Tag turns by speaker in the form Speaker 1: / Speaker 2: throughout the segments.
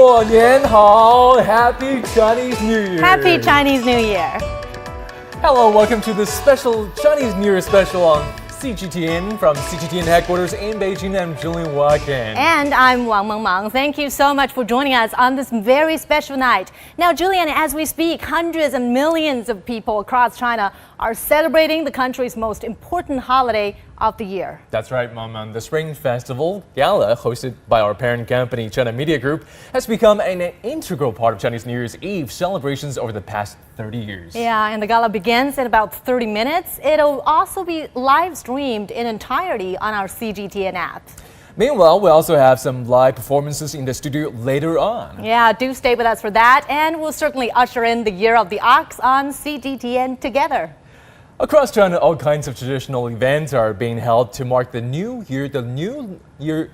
Speaker 1: 过年好 Happy Chinese New Year!
Speaker 2: Happy Chinese New Year!
Speaker 1: Hello, welcome to the special Chinese New Year special on CGTN from CGTN headquarters in Beijing. I'm Julian Watkins.
Speaker 2: And I'm Wang Mengmeng. Thank you so much for joining us on this very special night. Now, Julian, as we speak, hundreds and millions of people across China are celebrating the country's most important holiday of the year.
Speaker 1: That's right, Mom. The Spring Festival Gala, hosted by our parent company, China Media Group, has become an integral part of Chinese New Year's Eve celebrations over the past 30 years.
Speaker 2: Yeah, and the gala begins in about 30 minutes. It'll also be live streamed in entirety on our CGTN app.
Speaker 1: Meanwhile, we also have some live performances in the studio later on.
Speaker 2: Yeah, do stay with us for that, and we'll certainly usher in the Year of the Ox on CGTN together.
Speaker 1: Across China, all kinds of traditional events are being held to mark the new year,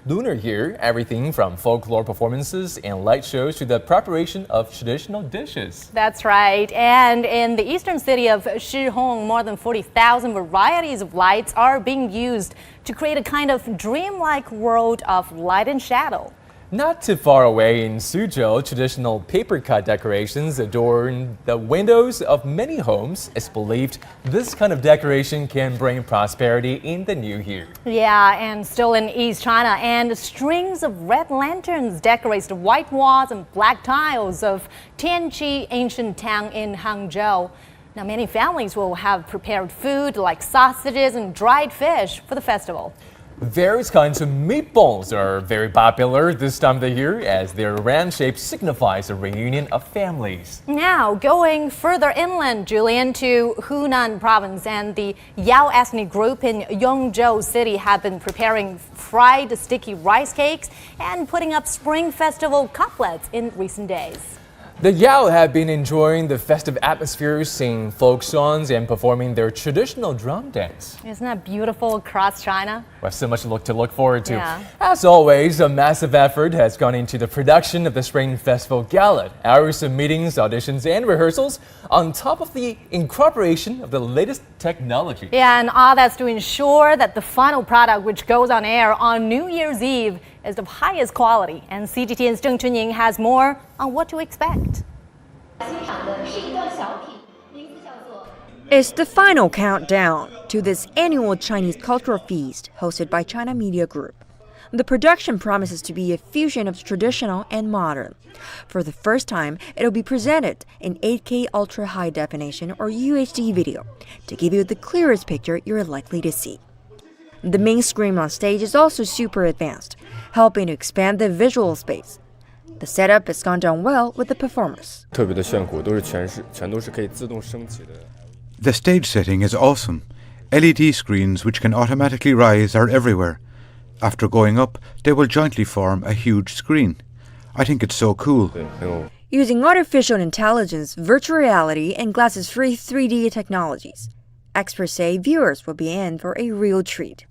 Speaker 1: lunar year. Everything from folklore performances and light shows to the preparation of traditional dishes.
Speaker 2: That's right. And in the eastern city of Shihong, more than 40,000 varieties of lights are being used to create a kind of dreamlike world of light and shadow.
Speaker 1: Not too far away in Suzhou, traditional paper cut decorations adorn the windows of many homes. It's believed this kind of decoration can bring prosperity in the new year.
Speaker 2: Yeah, and still in East China, and strings of red lanterns decorate the white walls and black tiles of Tianqi ancient town in Hangzhou. Now, many families will have prepared food like sausages and dried fish for the festival.
Speaker 1: Various kinds of meatballs are very popular this time of the year, as their round shape signifies a reunion of families.
Speaker 2: Now, going further inland, Julian, to Hunan province, and the Yao ethnic group in Yongzhou city have been preparing fried sticky rice cakes and putting up Spring Festival couplets in recent days.
Speaker 1: The Yao have been enjoying the festive atmosphere, singing folk songs and performing their traditional drum dance.
Speaker 2: Isn't that beautiful across China?
Speaker 1: Well, so much to look forward to.
Speaker 2: Yeah.
Speaker 1: As always, a massive effort has gone into the production of the Spring Festival Gala. Hours of meetings, auditions, and rehearsals on top of the incorporation of the latest technology.
Speaker 2: Yeah, and all that's to ensure that the final product, which goes on air on New Year's Eve, is of highest quality. And CGTN's Zheng Chunying has more on what to expect.
Speaker 3: It's the final countdown to this annual Chinese cultural feast hosted by China Media Group. The production promises to be a fusion of traditional and modern. For the first time, it'll be presented in 8K ultra high definition or UHD video to give you the clearest picture you're likely to see. The main screen on stage is also super advanced, helping to expand the visual space. The setup has gone down well with the performers.
Speaker 4: The
Speaker 5: stage setting is awesome. LED screens which can automatically rise are everywhere. After going up, they will jointly form a huge screen. I think it's so cool.
Speaker 3: Using artificial intelligence, virtual reality, and glasses-free 3D technologies, experts say viewers will be in for a real treat.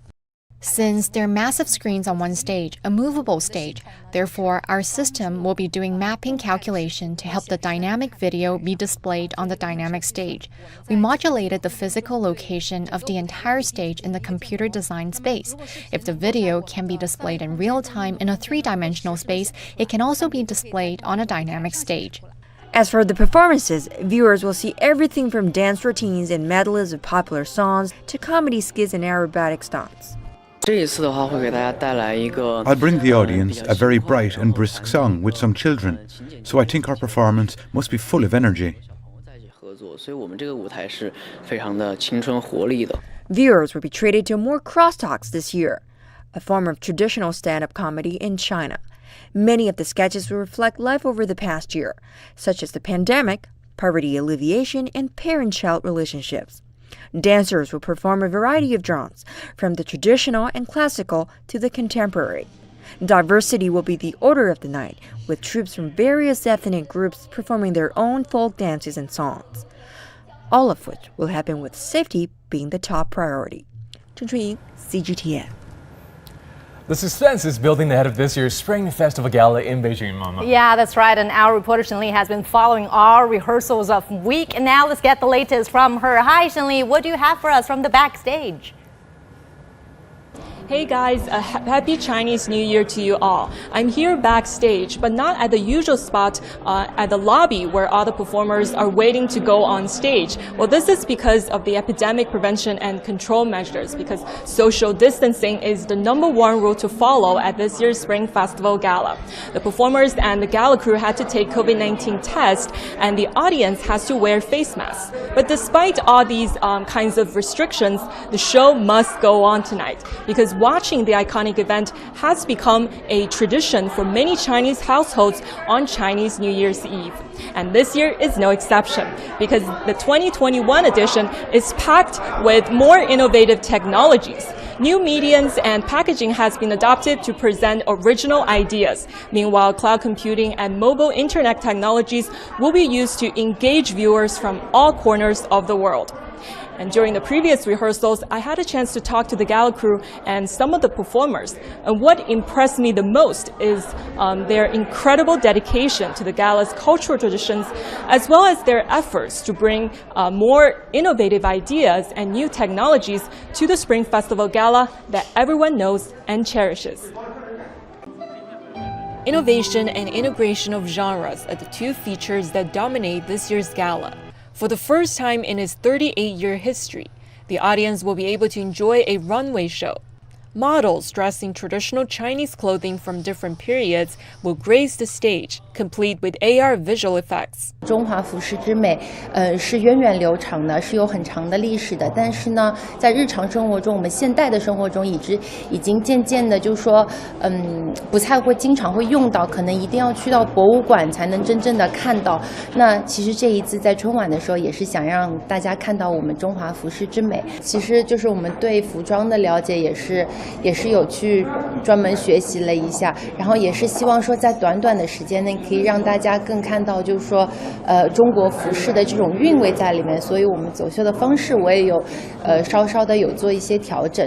Speaker 6: Since there are massive screens on one stage, a movable stage, therefore our system will be doing mapping calculation to help the dynamic video be displayed on the dynamic stage. We modulated the physical location of the entire stage in the computer design space. If the video can be displayed in real time in a three-dimensional space, it can also be displayed on a dynamic stage.
Speaker 3: As for the performances, viewers will see everything from dance routines and medleys of popular songs to comedy skits and aerobatic stunts.
Speaker 5: I'll bring the audience a very bright and brisk song with some children, so I think our performance must be full of energy.
Speaker 3: Viewers will be treated to more crosstalks this year, a form of traditional stand-up comedy in China. Many of the sketches will reflect life over the past year, such as the pandemic, poverty alleviation, and parent-child relationships. Dancers will perform a variety of genres, from the traditional and classical to the contemporary. Diversity will be the order of the night, with troops from various ethnic groups performing their own folk dances and songs. All of which will happen with safety being the top priority. Zheng Chunying, CGTN.
Speaker 1: The suspense is building ahead of this year's Spring Festival Gala in Beijing, Mama.
Speaker 2: Yeah, that's right. And our reporter Shenli has been following our rehearsals of week. And now let's get the latest from her. Hi, Shenli. What do you have for us from the backstage?
Speaker 4: Hey guys, happy Chinese New Year to you all. I'm here backstage, but not at the usual spot at the lobby where all the performers are waiting to go on stage. Well, this is because of the epidemic prevention and control measures, because social distancing is the #1 rule to follow at this year's Spring Festival Gala. The performers and the gala crew had to take COVID-19 tests, and the audience has to wear face masks. But despite all these kinds of restrictions, the show must go on tonight, because watching the iconic event has become a tradition for many Chinese households on Chinese New Year's Eve. And this year is no exception, because the 2021 edition is packed with more innovative technologies. New mediums and packaging has been adopted to present original ideas. Meanwhile, cloud computing and mobile internet technologies will be used to engage viewers from all corners of the world. And during the previous rehearsals, I had a chance to talk to the gala crew and some of the performers. And what impressed me the most is their incredible dedication to the gala's cultural traditions, as well as their efforts to bring more innovative ideas and new technologies to the Spring Festival Gala that everyone knows and cherishes. Innovation and integration of genres are the two features that dominate this year's gala. For the first time in its 38-year history, the audience will be able to enjoy a runway show. Models dressed in traditional Chinese clothing from different periods will grace the stage, complete with AR visual effects.
Speaker 7: 中华服饰之美，是源远流长的，是有很长的历史的。但是呢，在日常生活中，我们现代的生活中，已经渐渐的，就是说，不太会经常会用到，可能一定要去到博物馆才能真正的看到。那其实这一次在春晚的时候，也是想让大家看到我们中华服饰之美。其实就是我们对服装的了解，也是有去专门学习了一下，然后也是希望说在短短的时间内可以让大家更看到，就是说，中国服饰的这种韵味在里面。所以我们走秀的方式我也有，稍稍的有做一些调整。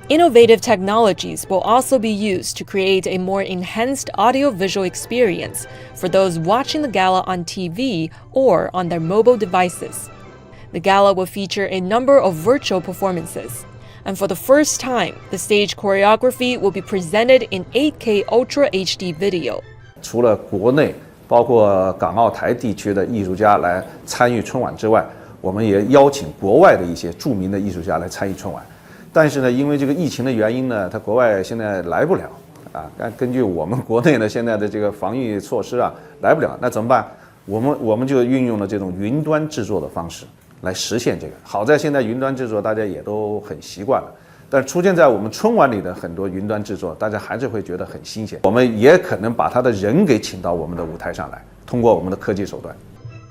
Speaker 4: Innovative technologies will also be used to create a more enhanced audio-visual experience for those watching the gala on TV or on their mobile devices. The gala will feature a number of virtual performances. And for the first time, the stage choreography will be presented in 8K Ultra HD video.
Speaker 8: 除了国内包括港澳台地区的艺术家来参与春晚之外，我们也邀请国外的一些著名的艺术家来参与春晚。但是呢，因为这个疫情的原因呢，他国外现在来不了啊。根据我们国内的现在的这个防疫措施啊，来不了，那怎么办？我们就运用了这种云端制作的方式来实现这个。好在现在云端制作大家也都很习惯了，但出现在我们春晚里的很多云端制作，大家还是会觉得很新鲜。我们也可能把他的人给请到我们的舞台上来，通过我们的科技手段。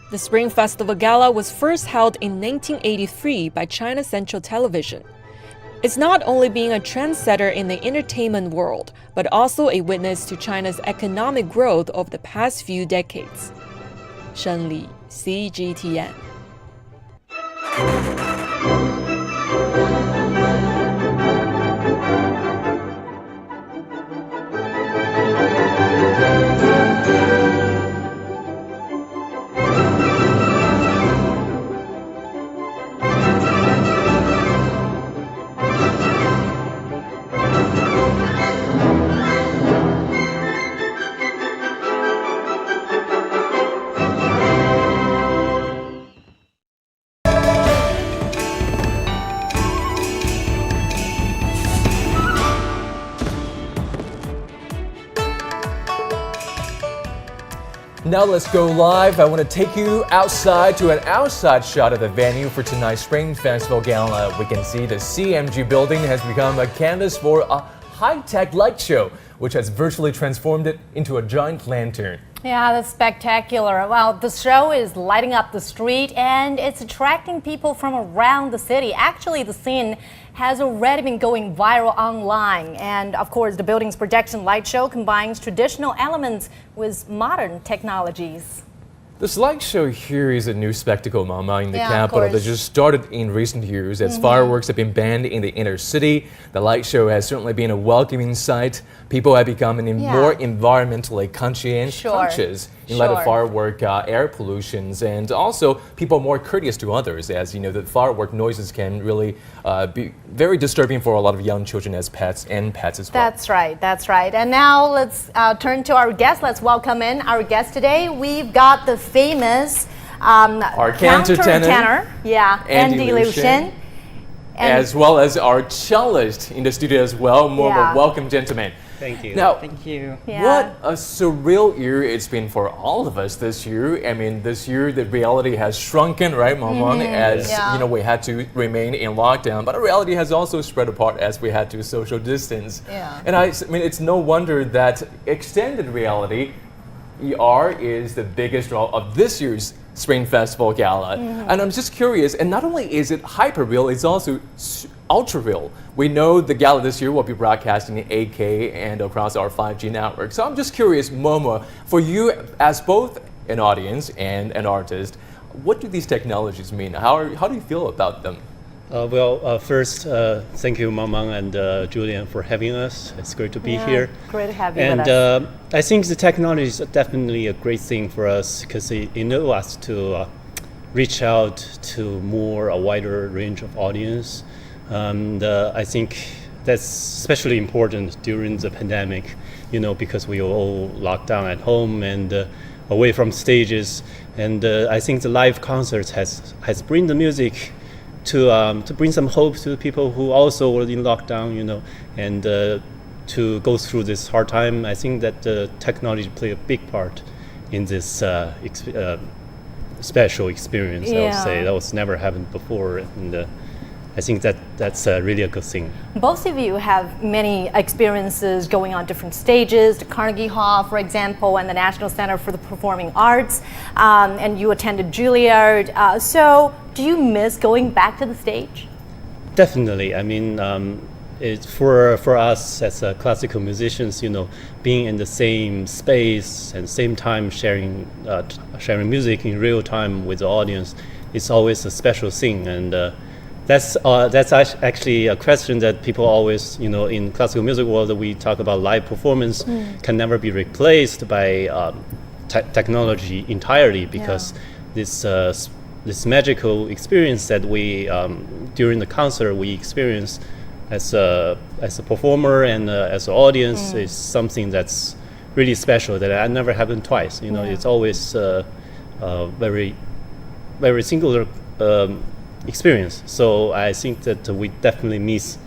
Speaker 4: The Spring Festival Gala was first held in 1983 by China Central Television. It's not only being a trendsetter in the entertainment world, but also a witness to China's economic growth over the past few decades. Shen Li, CGTN.
Speaker 1: Now let's go live. I want to take you outside to an outside shot of the venue for tonight's Spring Festival Gala. We can see the CMG building has become a canvas for a high-tech light show, which has virtually transformed it into a giant lantern.
Speaker 2: Yeah, that's spectacular. Well, the show is lighting up the street and it's attracting people from around the city. Actually, the scene has already been going viral online. And of course, the building's projection light show combines traditional elements with modern technologies.
Speaker 1: This light show here is a new spectacle, Mama, in the capital that
Speaker 2: course.
Speaker 1: just started in recent years. As fireworks have been banned in the inner city, the light show has certainly been a welcoming sight. People have become more environmentally conscious in light of
Speaker 2: Sure.
Speaker 1: firework air pollutions, and also people are more courteous to others, as you know, the firework noises can really be very disturbing for a lot of young children as pets and pets as well.
Speaker 2: That's right, that's right. And now let's turn to our guest. Let's welcome in our guest today. We've got the famous
Speaker 1: our countertenor,
Speaker 2: yeah, Andy Liu Shen.
Speaker 1: As well as our cellist in the studio as well.
Speaker 2: Yeah.
Speaker 1: Welcome, gentlemen.
Speaker 9: Thank you.
Speaker 1: Now,
Speaker 9: Thank you.
Speaker 2: Yeah.
Speaker 1: what a surreal year it's been for all of us this year. I mean, this year the reality has shrunken, right, Mom? As
Speaker 2: Yeah.
Speaker 1: you know, we had to remain in lockdown, but the reality has also spread apart as we had to social distance.
Speaker 2: Yeah.
Speaker 1: And I mean, it's no wonder that extended reality ER is the biggest draw of this year's Spring Festival Gala. And I'm just curious, and not only is it hyper real, it's also ultra real. We know the gala this year will be broadcasting in 8K and across our 5G network. So I'm just curious, Momo, for you as both an audience and an artist, what do these technologies mean? How do you feel about them?
Speaker 9: First, thank you, Mamang and Julian, for having us. It's great to be
Speaker 2: Yeah,
Speaker 9: here.
Speaker 2: great to have you
Speaker 9: And
Speaker 2: with us.
Speaker 9: I think the technology is definitely a great thing for us because it enables us to reach out to a wider range of audience. And I think that's especially important during the pandemic, you know, because we were all locked down at home and away from stages. And I think the live concerts has bring the music to bring some hope to people who also were in lockdown, you know, and to go through this hard time. I think that technology played a big part in this special experience. I would say that was never happened before, and I think that's really a good thing.
Speaker 2: Both of you have many experiences going on different stages, the Carnegie Hall, for example, and the National Center for the Performing Arts, and you attended Juilliard. So do you miss going back to the stage?
Speaker 9: Definitely. I mean, it's for us as classical musicians, you know, being in the same space and same time sharing music in real time with the audience is always a special thing. And that's actually a question that people always, you know, in classical music world, we talk about live performance can never be replaced by technology entirely, because this magical experience that we during the concert we experience as a performer and as an audience is something that's really special that I never happened twice. You know, it's always very, very singular experience. So I think that we definitely miss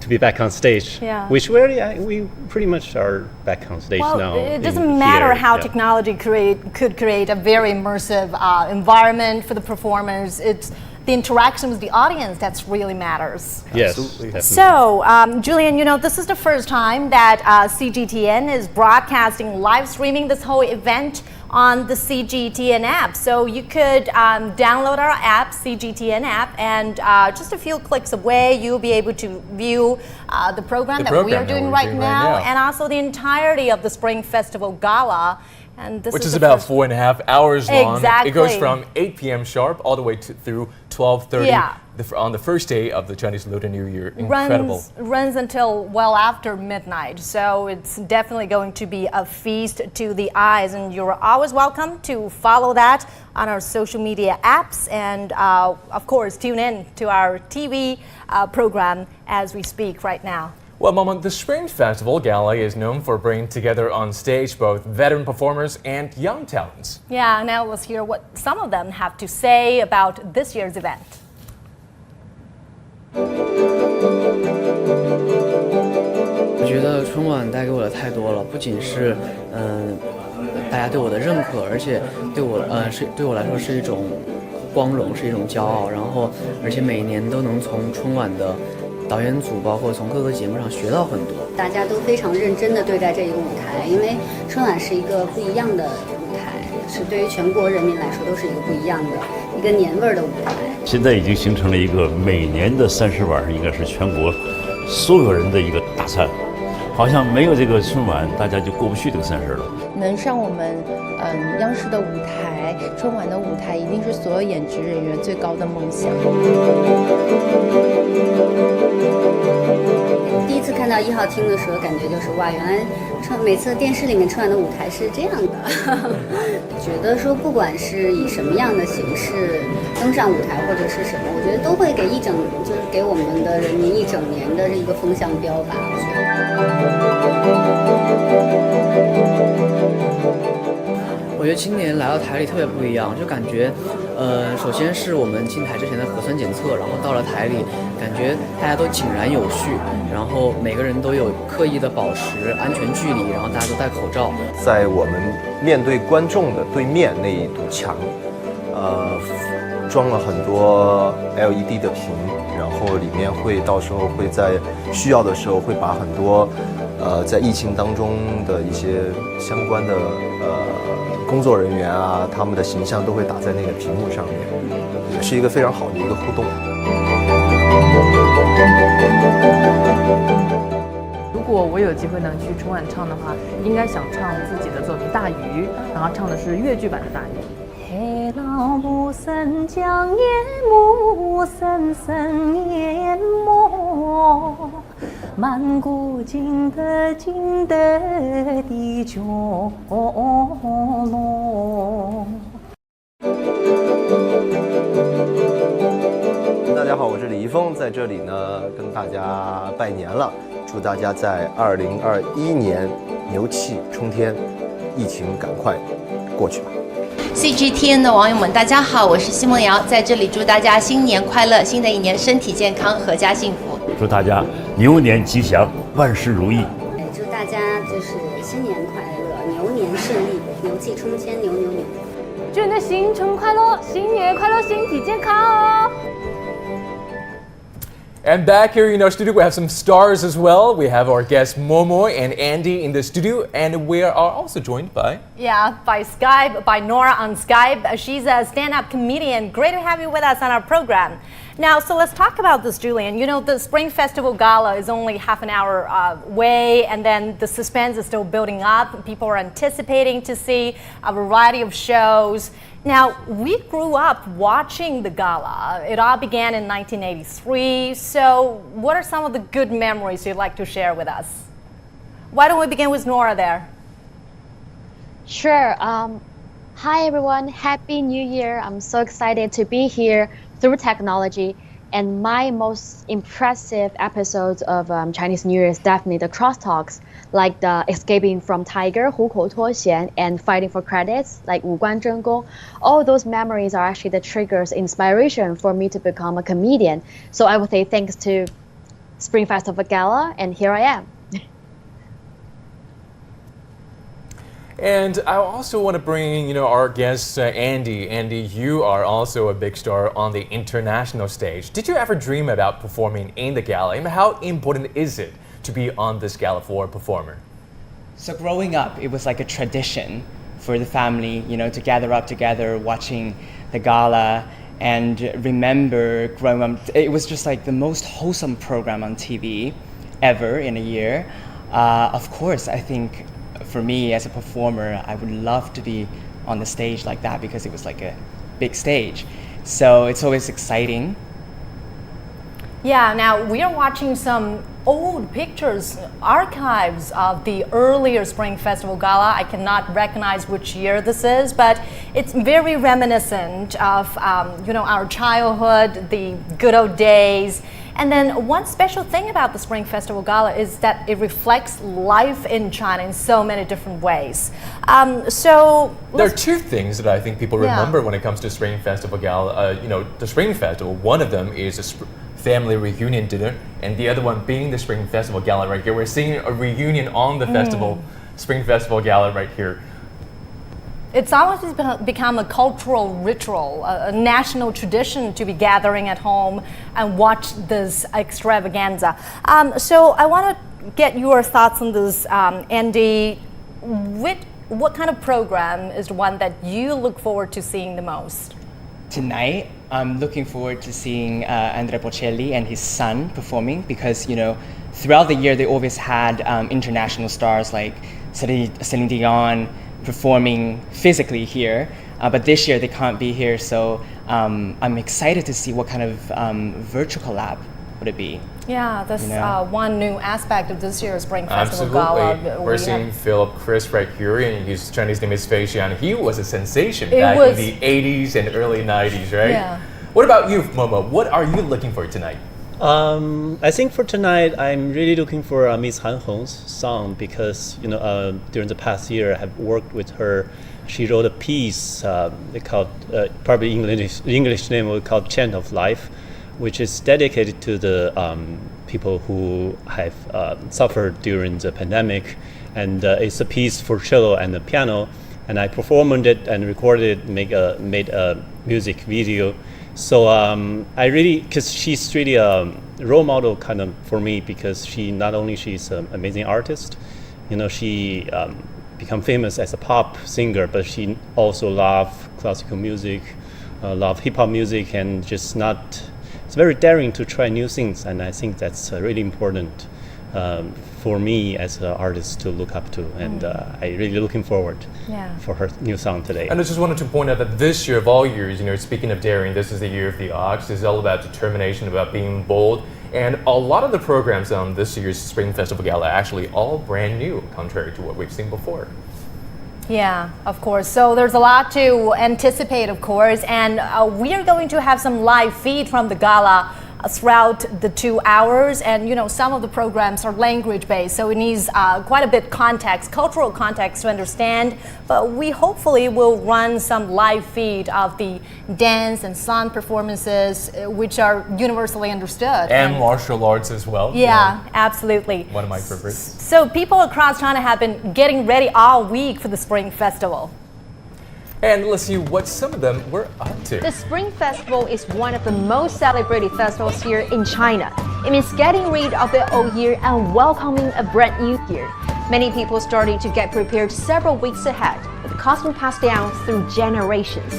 Speaker 9: to be back on stage, which we pretty much are back on stage now.
Speaker 2: It doesn't matter how technology could create a very immersive environment for the performers. It's the interaction with the audience that really matters.
Speaker 9: Yes.
Speaker 1: Absolutely.
Speaker 2: So, Julian, you know, this is the first time that CGTN is broadcasting, live streaming this whole event on the CGTN app. So you could download our app, CGTN app, and just a few clicks away, you'll be able to view the program that we are doing right now, and also the entirety of the Spring Festival Gala. And this
Speaker 1: Which is about 4.5 hours long.
Speaker 2: Exactly.
Speaker 1: It goes from 8 p.m. sharp all the way through 12:30 on the first day of the Chinese Lunar New Year. Incredible.
Speaker 2: Runs until well after midnight. So it's definitely going to be a feast to the eyes. And you're always welcome to follow that on our social media apps. And of course, tune in to our TV program as we speak right now.
Speaker 1: Well, Mama, the Spring Festival Gala is known for bringing together on stage both veteran performers and young talents.
Speaker 2: Yeah, now let's hear what some of them have to say about this year's event.
Speaker 10: 我觉得春晚带给我的太多了，不仅是大家对我的认可，而且对我来说是一种光荣，是一种骄傲。然后，而且每年都能从春晚的 导演组包括从各个节目上学到很多，
Speaker 11: 大家都非常认真地对待这一个舞台，因为春晚是一个不一样的舞台，是对于全国人民来说都是一个不一样的一个年味儿的舞台。
Speaker 12: 现在已经形成了一个每年的30晚上应该是全国所有人的一个大餐，好像没有这个春晚，大家就过不去这个30了。
Speaker 7: 能上我们央视的舞台，春晚的舞台，一定是所有演职人员最高的梦想。
Speaker 11: 第一次看到到1号厅的时候，感觉就是哇，原来每次电视里面春晚的舞台是这样的。觉得说不管是以什么样的形式登上舞台或者是什么，我觉得都会就是给我们的人民一整年的一个风向标吧。
Speaker 10: 我觉得今年来到台里特别不一样，就感觉，首先是我们进台之前的核酸检测，然后到了台里，感觉大家都井然有序，然后每个人都有刻意的保持安全距离，然后大家都戴口罩。
Speaker 13: 在我们面对观众的对面那一堵墙，装了很多 LED 的屏，然后里面到时候会在需要的时候会把很多在疫情当中的一些相关的工作人员啊，他们的形象都会打在那个屏幕上面，也是一个非常好的一个互动。
Speaker 14: 如果我有机会能去春晚唱的话，应该想唱自己的作品《大鱼》，然后唱的是越剧版的《大鱼》。黑老母生将夜幕深深淹没，满古今的的角落。
Speaker 13: 大家好，我是李易峰，在这里呢跟大家拜年了，祝大家在2021年牛气冲天，疫情赶快过去吧。
Speaker 7: CGTN 的网友们，大家好，我是奚梦瑶，在这里祝大家新年快乐，新的一年身体健康，阖家幸福。
Speaker 12: 祝大家牛年吉祥，万事如意。
Speaker 11: 祝大家就是新年快乐，牛年顺利，牛气冲天，牛牛牛。
Speaker 14: 祝你的新春快乐，新年快乐，身体健康。
Speaker 1: And back here in our studio, we have some stars as well. We have our guests Momo and Andy in the studio, and we are also joined by...
Speaker 2: Yeah, by Skype, by Nora on Skype. She's a stand-up comedian. Great to have you with us on our program. Now, so let's talk about this, Julian. You know, the Spring Festival Gala is only half an hour away, and then the suspense is still building up. People are anticipating to see a variety of shows. Now, we grew up watching the gala. It all began in 1983. So what are some of the good memories you'd like to share with us? Why don't we begin with Nora there?
Speaker 15: Sure. Hi, everyone. Happy New Year. I'm so excited to be here through technology. And my most impressive episodes of Chinese New Year is definitely the crosstalks, like the escaping from tiger, 虎口脱险, and fighting for credits, like 五官争功. All those memories are actually the triggers, inspiration for me to become a comedian. So I would say thanks to Spring Festival Gala, and here I am.
Speaker 1: And I also want to bring, our guest Andy. Andy, you are also a big star on the international stage. Did you ever dream about performing in the gala? And how important is it to be on this gala for a performer?
Speaker 16: So growing up, it was like a tradition for the family, to gather up together, watching the gala, and remember growing up. It was just like the most wholesome program on TV ever in a year. Of course, I think for me as a performer, I would love to be on the stage like that because it was like a big stage. So it's always exciting.
Speaker 2: Yeah, now we are watching some old pictures, archives of the earlier Spring Festival Gala. I cannot recognize which year this is, but it's very reminiscent of our childhood, the good old days. And then one special thing about the Spring Festival Gala is that it reflects life in China in so many different ways.
Speaker 1: There are two things that I think people remember when it comes to Spring Festival Gala. The Spring Festival, one of them is a family reunion dinner, and the other one being the Spring Festival Gala right here. We're seeing a reunion on the festival, Spring Festival Gala right here.
Speaker 2: It's almost become a cultural ritual, a national tradition to be gathering at home and watch this extravaganza. So I want to get your thoughts on this, Andy. What kind of program is the one that you look forward to seeing the most?
Speaker 16: Tonight, I'm looking forward to seeing Andrea Bocelli and his son performing because, throughout the year they always had international stars like Celine Dion performing physically here, but this year they can't be here, so I'm excited to see what kind of virtual collab would it be?
Speaker 2: Yeah, that's one new aspect of this year's Spring Festival
Speaker 1: Absolutely.
Speaker 2: Gala.
Speaker 1: We're seeing Philip Chris right here, and his Chinese name is Fei Xian. He was a sensation back in the 80s and early 90s, right?
Speaker 2: Yeah.
Speaker 1: What about you, Momo? What are you looking for tonight?
Speaker 9: I think for tonight, I'm really looking for Miss Han Hong's song because during the past year, I have worked with her. She wrote a piece called probably English name we called Chant of Life, which is dedicated to the people who have suffered during the pandemic, and it's a piece for cello and the piano. And I performed it and recorded it, made a music video. So because she's really a role model kind of for me, because she's an amazing artist, she become famous as a pop singer, but she also loves classical music, love hip hop music, and it's very daring to try new things. And I think that's really important for me as an artist to look up to, and I really looking forward for her new song today.
Speaker 1: And I just wanted to point out that this year of all years, speaking of daring, this is the year of the ox. It's all about determination, about being bold, and a lot of the programs on this year's Spring Festival Gala are actually all brand new, contrary to what we've seen before.
Speaker 2: Yeah, of course. So there's a lot to anticipate, of course, and we are going to have some live feed from the gala throughout the 2 hours, and some of the programs are language based, so it needs quite a bit cultural context to understand, but we hopefully will run some live feed of the dance and song performances which are universally understood,
Speaker 1: and martial arts as well.
Speaker 2: Yeah, absolutely.
Speaker 1: One of my favorites.
Speaker 2: So people across China have been getting ready all week for the Spring Festival.
Speaker 1: And let's see what some of them were up to.
Speaker 17: The Spring Festival is one of the most celebrated festivals here in China. It means getting rid of the old year and welcoming a brand new year. Many people started to get prepared several weeks ahead, with costume passed down through generations.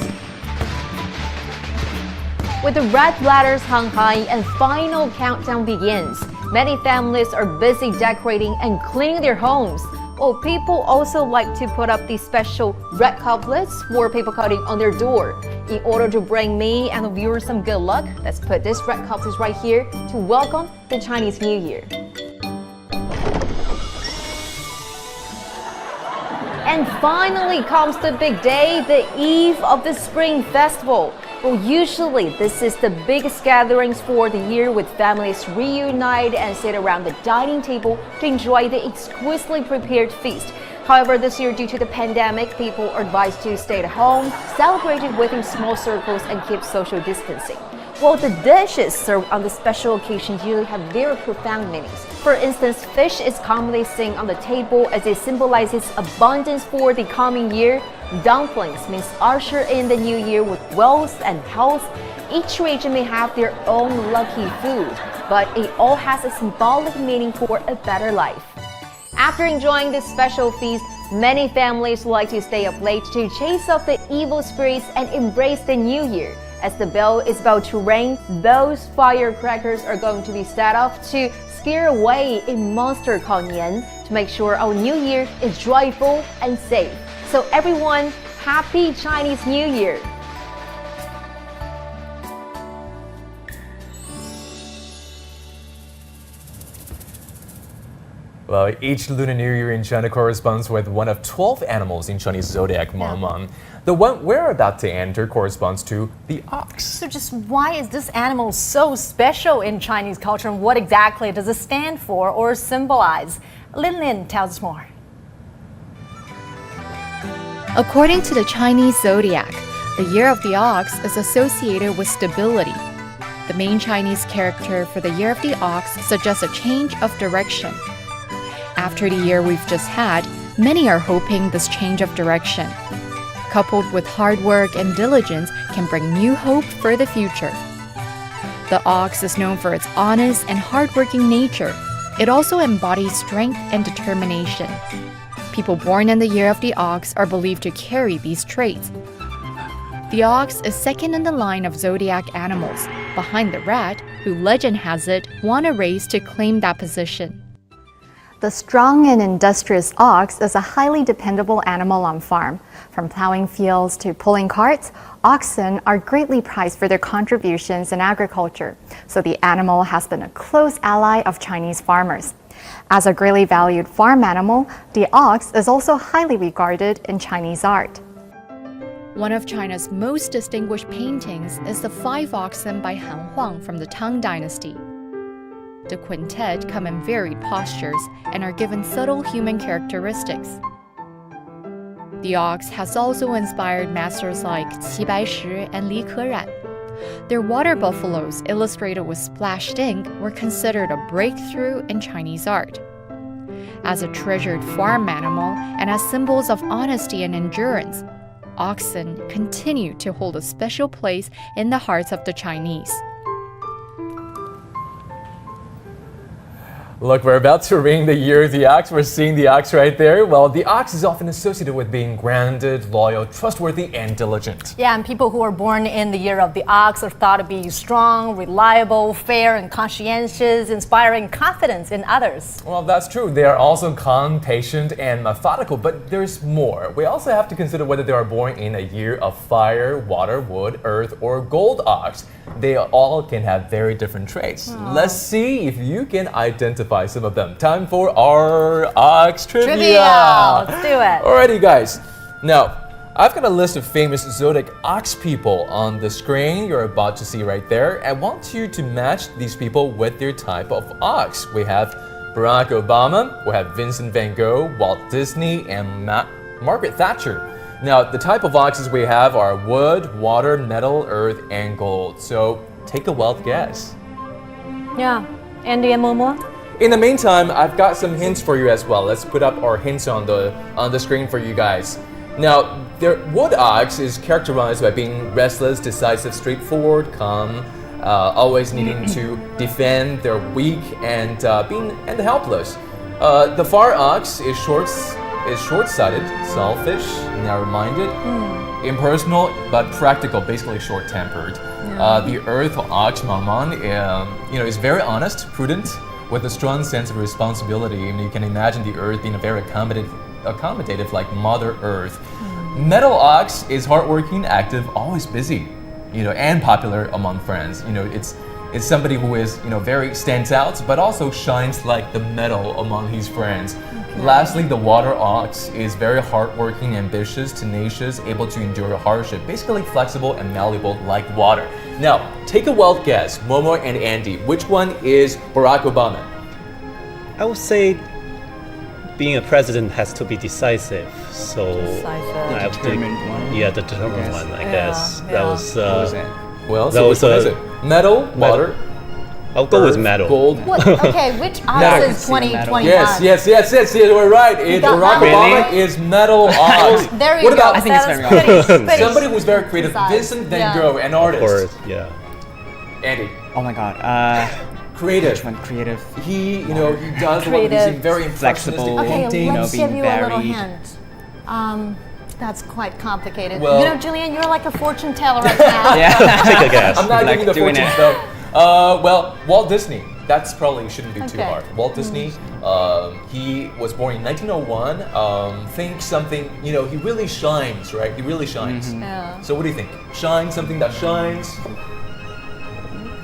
Speaker 17: With the red ladders hung high and final countdown begins, many families are busy decorating and cleaning their homes. Well, people also like to put up these special red couplets for paper cutting on their door. In order to bring me and the viewers some good luck, let's put this red couplets right here to welcome the Chinese New Year. And finally comes the big day, the eve of the Spring Festival. Well, usually this is the biggest gatherings for the year, with families reunite and sit around the dining table to enjoy the exquisitely prepared feast. However, this year, due to the pandemic, people are advised to stay at home, celebrate it within small circles, and keep social distancing. Well, the dishes served on the special occasion usually have very profound meanings. For instance, fish is commonly seen on the table as it symbolizes abundance for the coming year. Dumplings means usher in the new year with wealth and health. Each region may have their own lucky food, but it all has a symbolic meaning for a better life. After enjoying this special feast, many families like to stay up late to chase off the evil spirits and embrace the new year. As the bell is about to ring, those firecrackers are going to be set off to scare away a monster called Nian, to make sure our new year is joyful and safe. So everyone, happy Chinese New Year!
Speaker 1: Well, each Lunar New Year in China corresponds with one of 12 animals in Chinese zodiac, Mom. The one we're about to enter corresponds to the ox.
Speaker 2: So just why is this animal so special in Chinese culture, and what exactly does it stand for or symbolize? Lin Lin tells us more.
Speaker 6: According to the Chinese zodiac, the year of the ox is associated with stability. The main Chinese character for the year of the ox suggests a change of direction. After the year we've just had, many are hoping this change of direction, coupled with hard work and diligence, can bring new hope for the future. The ox is known for its honest and hardworking nature. It also embodies strength and determination. People born in the year of the ox are believed to carry these traits. The ox is second in the line of zodiac animals, behind the rat, who legend has it won a race to claim that position.
Speaker 18: The strong and industrious ox is a highly dependable animal on farm. From plowing fields to pulling carts, oxen are greatly prized for their contributions in agriculture, so the animal has been a close ally of Chinese farmers. As a greatly valued farm animal, the ox is also highly regarded in Chinese art.
Speaker 6: One of China's most distinguished paintings is the Five Oxen by Han Huang from the Tang Dynasty. The quintet come in varied postures and are given subtle human characteristics. The ox has also inspired masters like Qi Baishi and Li Keran. Their water buffaloes illustrated with splashed ink were considered a breakthrough in Chinese art. As a treasured farm animal and as symbols of honesty and endurance, oxen continue to hold a special place in the hearts of the Chinese.
Speaker 1: Look, we're about to ring the year of the ox. We're seeing the ox right there. Well, the ox is often associated with being grounded, loyal, trustworthy, and diligent.
Speaker 2: Yeah, and people who are born in the year of the ox are thought to be strong, reliable, fair, and conscientious, inspiring confidence in others.
Speaker 1: Well, that's true. They are also calm, patient, and methodical, but there's more. We also have to consider whether they are born in a year of fire, water, wood, earth, or gold ox. They all can have very different traits. Let's see if you can identify some of them. Time for our ox trivia.
Speaker 2: Let's do it.
Speaker 1: Alrighty, guys. Now, I've got a list of famous zodiac ox people on the screen you're about to see right there. I want you to match these people with their type of ox. We have Barack Obama, we have Vincent van Gogh, Walt Disney, and Margaret Thatcher. Now, the type of oxes we have are wood, water, metal, earth, and gold. So, take a wild guess.
Speaker 2: Yeah. Andy and Momo?
Speaker 1: In the meantime, I've got some hints for you as well. Let's put up our hints on the screen for you guys. Now, their wood ox is characterized by being restless, decisive, straightforward, calm, always needing to defend. They're weak and helpless. The fire ox is short-sighted, selfish, narrow-minded, impersonal but practical, basically short-tempered. The earth ox, Maman, is very honest, prudent, with a strong sense of responsibility. And you can imagine the earth being a very accommodative like Mother Earth. Metal ox is hardworking, active, always busy, and popular among friends. It's somebody who is, very stands out, but also shines like the metal among his friends. Okay. Lastly, the water ox is very hardworking, ambitious, tenacious, able to endure hardship, basically flexible and malleable like water. Now, take a wild guess, Momo and Andy, which one is Barack Obama?
Speaker 9: I would say being a president has to be decisive. So I have to, the determined one, I guess. That was
Speaker 1: Well, so which one is it? Metal, water.
Speaker 9: I'll go with metal.
Speaker 1: Gold.
Speaker 2: Okay, which ox is 2021?
Speaker 1: Yes, we're right. Barack Obama is metal ox.
Speaker 2: There you
Speaker 1: what about,
Speaker 2: go.
Speaker 16: I think it's very obvious.
Speaker 1: Somebody who's very creative, Vincent van Gogh, an artist.
Speaker 9: Of course, yeah.
Speaker 1: Andy.
Speaker 16: Oh my god.
Speaker 1: Creative.
Speaker 16: Which one? Creative.
Speaker 1: He does a lot of these very
Speaker 16: flexible
Speaker 1: painting.
Speaker 2: Okay, let's give you a little
Speaker 16: varied.
Speaker 2: hint. That's quite complicated.
Speaker 1: Well,
Speaker 2: Julian, you're like a fortune teller right now.
Speaker 16: Yeah.
Speaker 9: Take a guess.
Speaker 1: I'm not giving the fortunes though. Well, Walt Disney. That's probably shouldn't be too hard. Walt Disney. He was born in 1901. Think something. He really shines, right? He really shines.
Speaker 2: Yeah.
Speaker 1: So what do you think? Shine, something that shines.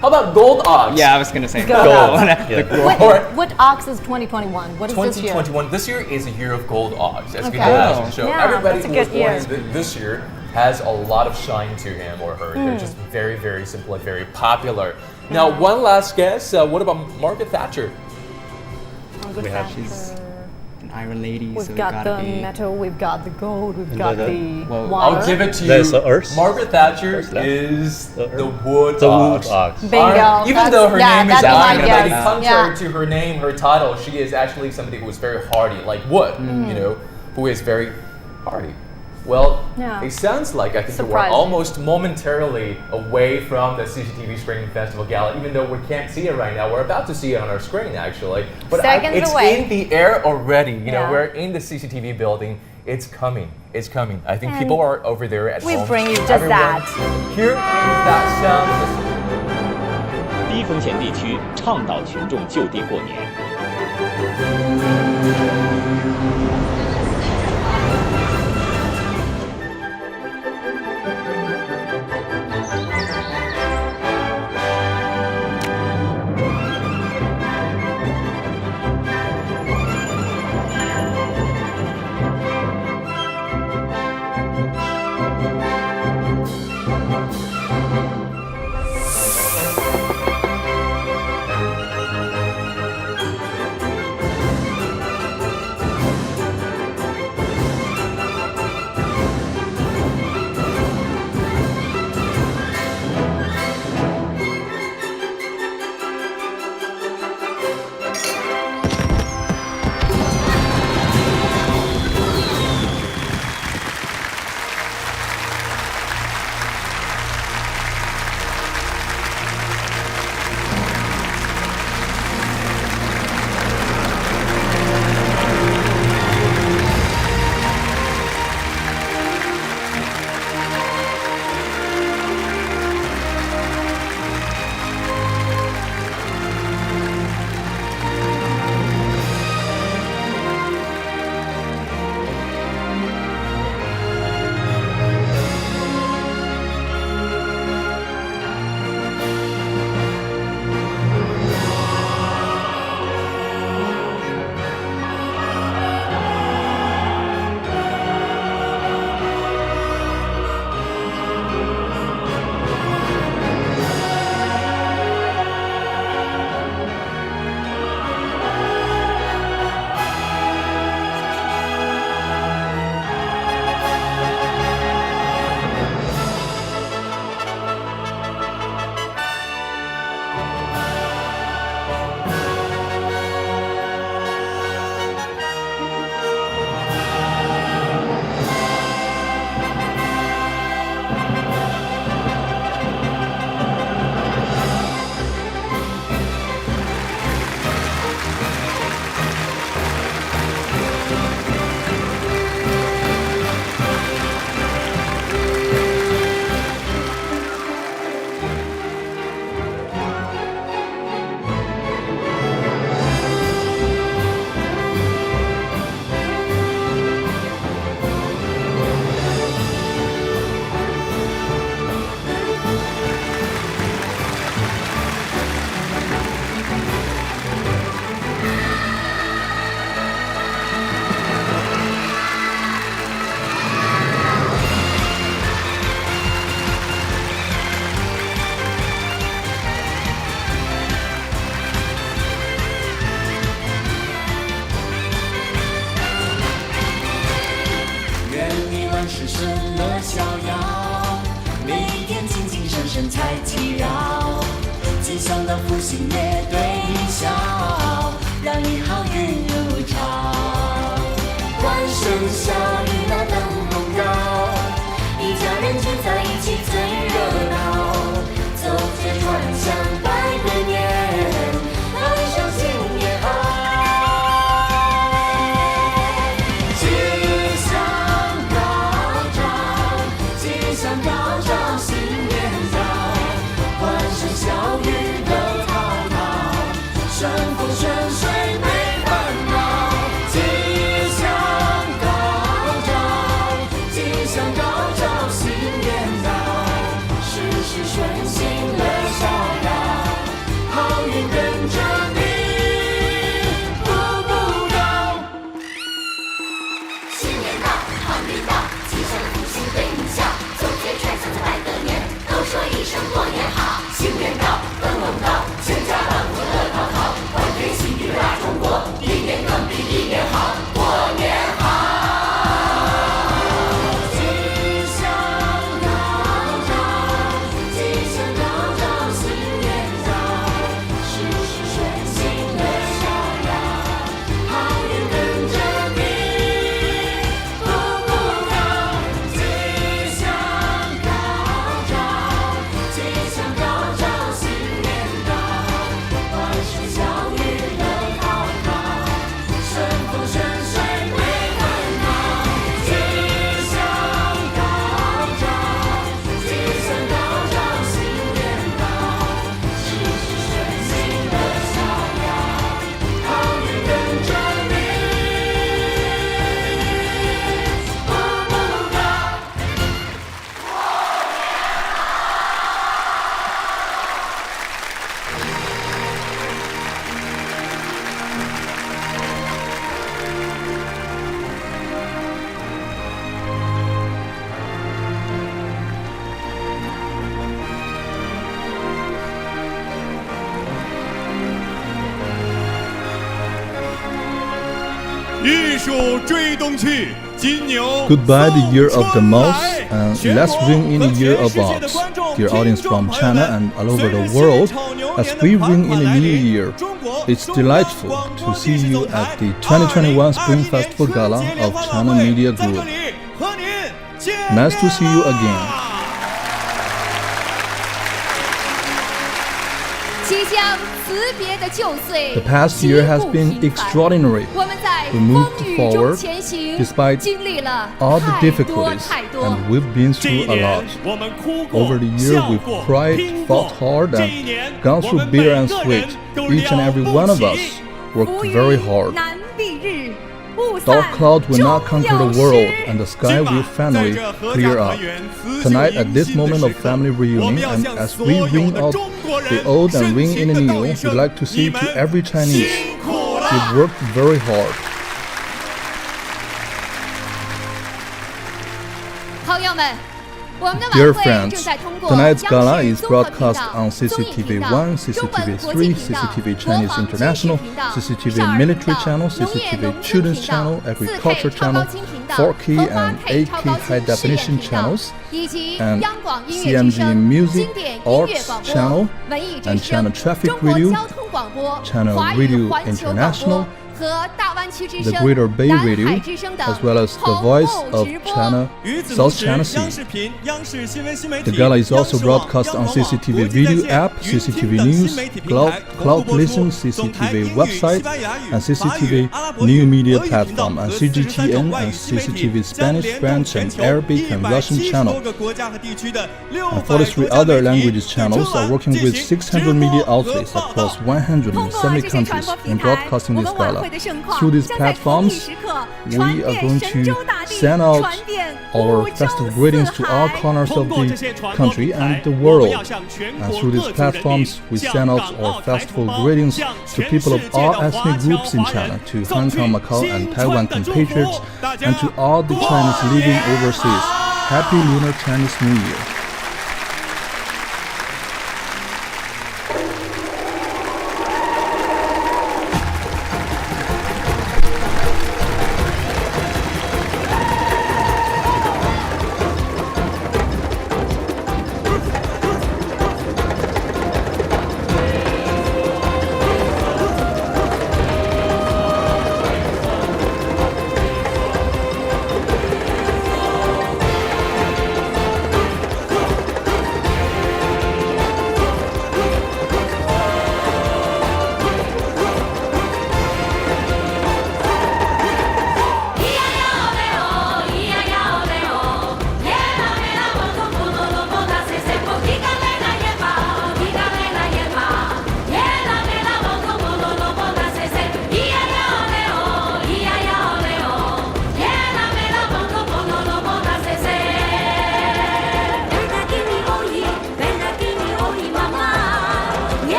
Speaker 1: How about gold ox?
Speaker 16: Yeah, I was gonna say
Speaker 2: gold.
Speaker 16: Gold.
Speaker 2: What ox is 2021? What is this year?
Speaker 1: 2021. This year is a year of gold ox. As you
Speaker 2: Okay.
Speaker 1: can imagine. So
Speaker 2: Yeah,
Speaker 1: everybody
Speaker 2: that's a
Speaker 1: who was
Speaker 2: good
Speaker 1: born
Speaker 2: year.
Speaker 1: this year has a lot of shine to him or her. They're just very, very simple and very popular. Now, one last guess. What about Margaret Thatcher?
Speaker 16: We have she's an Iron Lady.
Speaker 2: We've
Speaker 16: so
Speaker 2: got the
Speaker 16: be
Speaker 2: metal, we've got the gold, we've got the
Speaker 16: well,
Speaker 2: water.
Speaker 1: I'll give it to you.
Speaker 9: There's the earth.
Speaker 1: Margaret Thatcher is the wood
Speaker 9: The
Speaker 1: ox.
Speaker 9: wood ox.
Speaker 2: Bingo.
Speaker 1: Even though her name is
Speaker 2: that's
Speaker 1: Iron
Speaker 2: my
Speaker 1: Lady,
Speaker 2: guess.
Speaker 1: contrary to her name, her title, she is actually somebody who is very hardy, like wood, who is very hardy. Well, it sounds like I think we're almost momentarily away from the CGTV Spring Festival Gala, even though we can't see it right now. We're about to see it on our screen, actually. But it's
Speaker 2: away.
Speaker 1: in the air already. We're in the CCTV building. It's coming. It's coming. I think people are over there at home.
Speaker 2: We bring you just
Speaker 1: Everyone,
Speaker 2: that.
Speaker 1: Here is that sound.
Speaker 19: 低风险地区倡导群众就地过年。吉祥的福星面对你笑，让你好运如潮。欢声笑语那灯笼高，一家人聚在一起最热闹。走街串巷拜个年，道一声新年好。吉祥高照，吉祥高照，新年到。欢声笑语乐滔滔。
Speaker 20: Goodbye the year of the mouse, and let's ring in a year of ox. Dear audience from China and all over the world, as we ring in a new year, it's delightful to see you at the 2021 Spring Festival Gala of China Media Group. Nice to see you again. The past year has been extraordinary. We moved forward despite all the difficulties, and we've been through a lot. Over the year, we've cried, fought hard, and gone through bitter and sweet. Each and every one of us worked very hard. Dark clouds will not conquer the world, and the sky will finally clear up. Tonight, at this moment of family reunion, and as we ring out the old and ring in the new, we'd like to say to every Chinese, you've worked very hard. Dear friends, tonight's gala is broadcast on CCTV 1, CCTV 3, CCTV Chinese International, CCTV Military Channel, CCTV Children's Channel, Agriculture Channel, 4K and 8K High Definition channels, and CMG Music Arts Channel, and China Traffic Radio, China Radio International, the Greater Bay Radio, as well as the Voice of China, South China Sea. The gala is also broadcast on CCTV Video app, CCTV News, Cloud Listen, CCTV website, and CCTV New Media platform, and CGTN and CCTV Spanish, French, and Arabic and Russian channel. And 43 other languages channels are working with 600 media outlets across 170 countries in broadcasting this gala. Through these platforms, we are going to send out our festive greetings to all corners of the country and the world. And through these platforms, we send out our festival greetings to people of all ethnic groups in China, to Hong Kong, Macau, and Taiwan compatriots, and to all the Chinese living overseas. Happy Lunar Chinese New Year!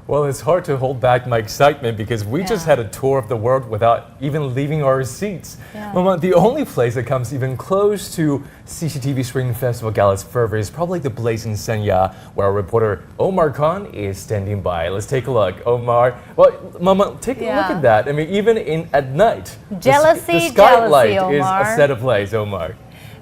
Speaker 1: Well, it's hard to hold back my excitement because we just had a tour of the world without even leaving our seats. Mama, the only place that comes even close to CCTV Spring Festival Gala's fervor is probably the place in Sanya, where our reporter Omar Khan is standing by. Let's take a look. Omar, well, Mama, take a look at that. I mean, even at night,
Speaker 2: Jealousy,
Speaker 1: the skylight
Speaker 2: jealousy,
Speaker 1: is
Speaker 2: Omar.
Speaker 1: a set of lights, Omar.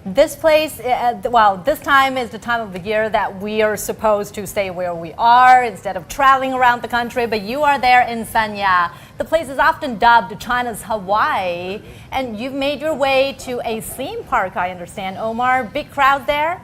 Speaker 2: This place, well, this time is the time of the year that we are supposed to stay where we are instead of traveling around the country, but you are there in Sanya. The place is often dubbed China's Hawaii, and you've made your way to a theme park, I understand. Omar, big crowd there?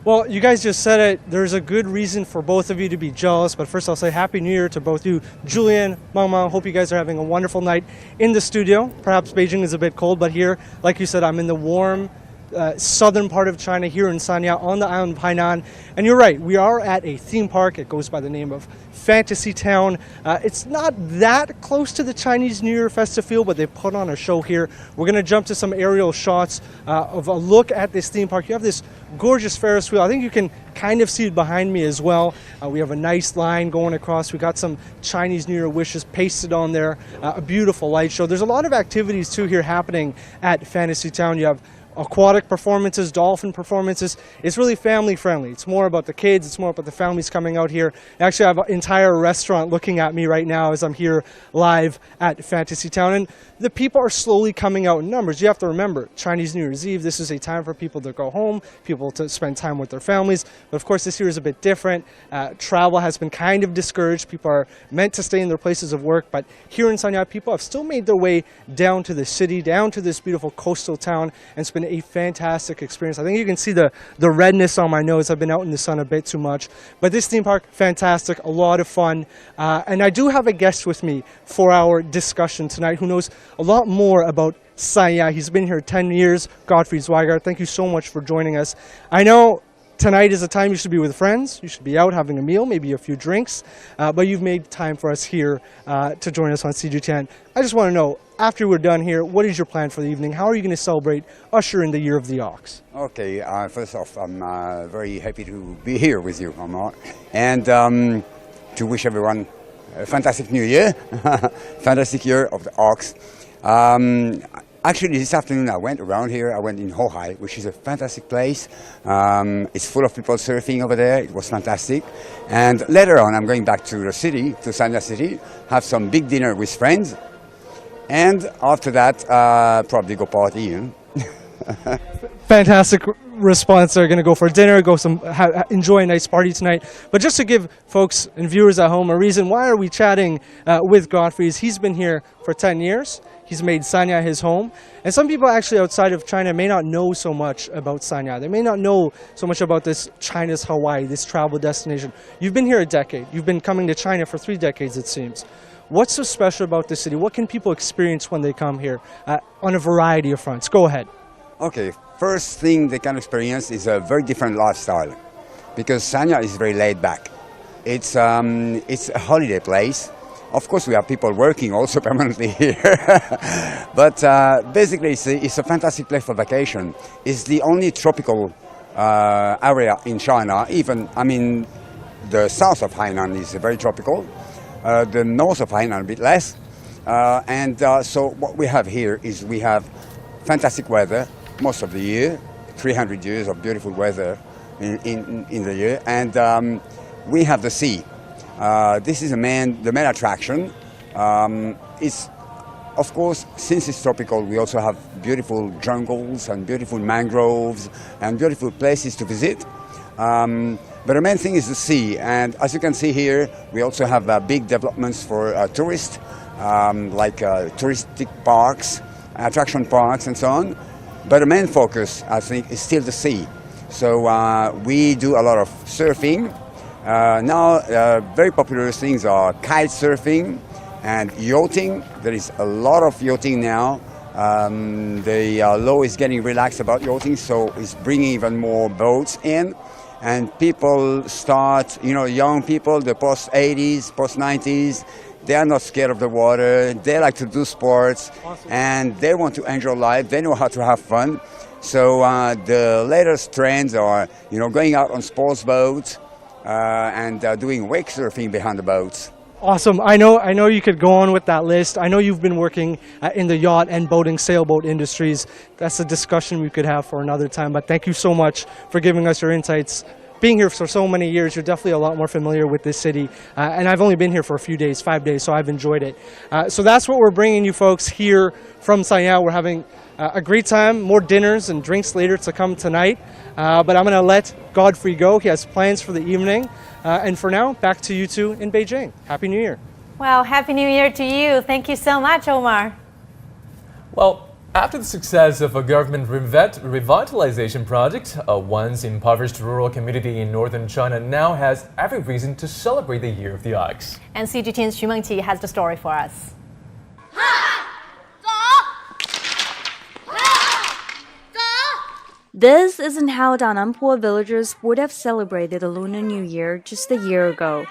Speaker 21: Well, you guys just said it. There's a good reason for both of you to be jealous. But first, I'll say Happy New Year to both you, Julian, Mama. Hope you guys are having a wonderful night in the studio. Perhaps Beijing is a bit cold, but here, like you said, I'm in the warm southern part of China here in Sanya on the island of Hainan. And you're right, we are at a theme park. It goes by the name of Fantasy Town. It's not that close to the Chinese New Year festive feel, but they put on a show here. We're going to jump to some aerial shots of a look at this theme park. You have this gorgeous Ferris wheel. I think you can kind of see it behind me as well. We have a nice line going across. We got some Chinese New Year wishes pasted on there. A beautiful light show. There's a lot of activities too here happening at Fantasy Town. You have aquatic performances, dolphin performances. It's really family friendly. It's more about the kids. It's more about the families coming out here. Actually, I have an entire restaurant looking at me right now as I'm here live at Fantasy Town. And the people are slowly coming out in numbers. You have to remember, Chinese New Year's Eve, this is a time for people to go home, people to spend time with their families. But of course, this year is a bit different. Travel has been kind of discouraged. People are meant to stay in their places of work. But here in Sanya, people have still made their way down to the city, down to this beautiful coastal town, and spend a fantastic experience. I think you can see the redness on my nose. I've been out in the sun a bit too much. But this theme park, fantastic, a lot of fun. And I do have a guest with me for our discussion tonight who knows a lot more about Sanya. He's been here 10 years, Godfrey Zweigart. Thank you so much for joining us. I know tonight is a time you should be with friends. You should be out having a meal, maybe a few drinks. But you've made time for us here to join us on CGTN. I just want to know, after we're done here, what is your plan for the evening? How are you going to celebrate Usher in the Year of the Ox?
Speaker 22: Okay, first off, I'm very happy to be here with you, Omar, and to wish everyone a fantastic New Year, fantastic Year of the Ox. Actually, this afternoon I went around here. I went in Hohai, which is a fantastic place. It's full of people surfing over there. It was fantastic. And later on, I'm going back to the city, to Sanya City, have some big dinner with friends. And after that, probably go party. You know?
Speaker 21: Fantastic response. They're going to go for dinner, enjoy a nice party tonight. But just to give folks and viewers at home a reason, why are we chatting with Godfrey? He's been here for 10 years. He's made Sanya his home. And some people actually outside of China may not know so much about Sanya. They may not know so much about this China's Hawaii, this travel destination. You've been here a decade. You've been coming to China for 3 decades, it seems. What's so special about this city? What can people experience when they come here on a variety of fronts? Go ahead.
Speaker 22: Okay, first thing they can experience is a very different lifestyle, because Sanya is very laid back. It's a holiday place. Of course, we have people working also permanently here, but basically it's a fantastic place for vacation. It's the only tropical area in China. Even, I mean, the south of Hainan is very tropical, the north of Hainan a bit less, so what we have here is we have fantastic weather most of the year, 300 years of beautiful weather in the year, and we have the sea. This is the main attraction. It's, of course, since it's tropical, we also have beautiful jungles and beautiful mangroves and beautiful places to visit. But the main thing is the sea, and as you can see here, we also have big developments for tourists, like touristic parks, attraction parks, and so on. But the main focus, I think, is still the sea. So we do a lot of surfing. Now, very popular things are kite surfing and yachting. There is a lot of yachting now. The law is getting relaxed about yachting, so it's bringing even more boats in. And people start, young people, the post-80s, post-90s, they are not scared of the water. They like to do sports, and they want to enjoy life. They know how to have fun. So the latest trends are, going out on sports boats and doing wake surfing behind the boats.
Speaker 21: Awesome. I know you could go on with that list. I know you've been working in the yacht and boating, sailboat industries. That's a discussion we could have for another time, but thank you so much for giving us your insights. Being here for so many years, you're definitely a lot more familiar with this city. And I've only been here for a few days, 5 days, so I've enjoyed it. So that's what we're bringing you folks here from Sanya. We're having a great time, more dinners and drinks later to come tonight. But I'm going to let Godfrey go. He has plans for the evening. And for now, back to you two in Beijing. Happy New Year.
Speaker 2: Well, Happy New Year to you. Thank you so much, Omar.
Speaker 1: Well, after the success of a government revitalization project, a once impoverished rural community in northern China now has every reason to celebrate the Year of the Ox.
Speaker 2: And CGTN's Xu Mengqi has the story for us.
Speaker 3: This isn't how Dananpo villagers would have celebrated the Lunar New Year just a year ago.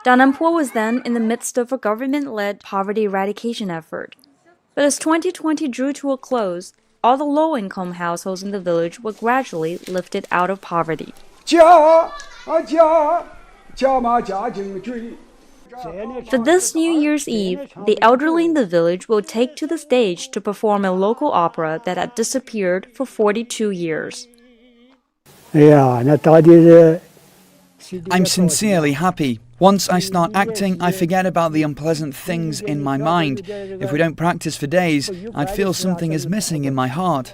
Speaker 3: Dananpo was then in the midst of a government-led poverty eradication effort. But as 2020 drew to a close, all the low-income households in the village were gradually lifted out of poverty. For this New Year's Eve, the elderly in the village will take to the stage to perform a local opera that had disappeared for 42 years.
Speaker 5: I'm sincerely happy. Once I start acting, I forget about the unpleasant things in my mind. If we don't practice for days, I'd feel something is missing in my heart.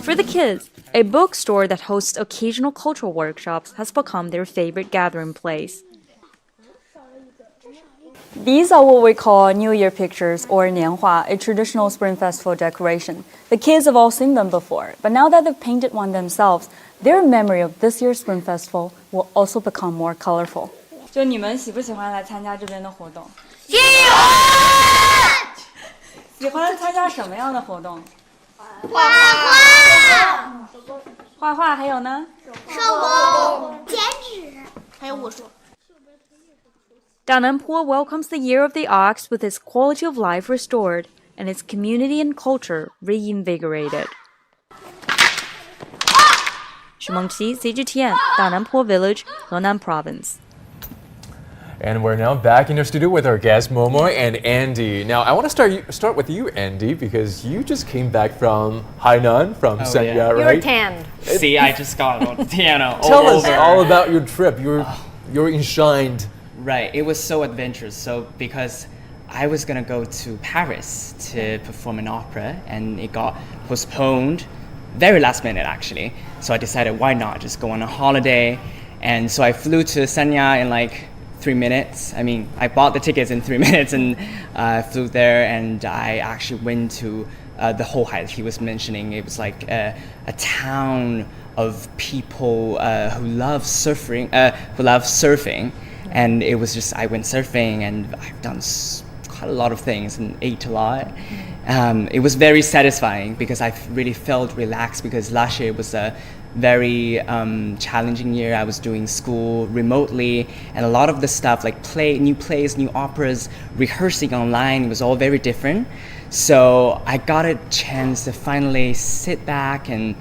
Speaker 3: For the kids, a bookstore that hosts occasional cultural workshops has become their favorite gathering place. These are what we call New Year pictures, or Nianhua, a traditional Spring Festival decoration. The kids have all seen them before, but now that they've painted one themselves, their memory of this year's Spring Festival will also become more colorful.
Speaker 4: 就你们喜不喜欢来参加这边的活动？
Speaker 19: 喜欢。
Speaker 4: 喜欢参加什么样的活动？
Speaker 19: 画画。
Speaker 4: 画画，还有呢？
Speaker 19: 手工、剪纸，还有武术。
Speaker 3: Dananpo welcomes the Year of the Ox with its quality of life restored and its community and culture reinvigorated. Xu Mengqi, CGTN, Dananpo Village, Henan Province.
Speaker 1: And we're now back in our studio with our guests Momo and Andy. Now, I want to start with you, Andy, because you just came back from Hainan, from Sanya, right?
Speaker 2: You're tanned.
Speaker 16: See, I just got tan all
Speaker 1: Tell us
Speaker 16: over.
Speaker 1: all about your trip. You're enshrined.
Speaker 16: Right, it was so adventurous. So because I was gonna go to Paris to perform an opera, and it got postponed very last minute actually. So I decided why not just go on a holiday, and so I flew to Sanya in like 3 minutes. I mean, I bought the tickets in 3 minutes and flew there, and I actually went to the whole height he was mentioning. It was like a town of people who love surfing, and it was just I went surfing, and I've done quite a lot of things and ate a lot. It was very satisfying because I really felt relaxed, because last year was a very challenging year. I was doing school remotely, and a lot of the stuff like new plays, new operas, rehearsing online was all very different. So I got a chance to finally sit back and,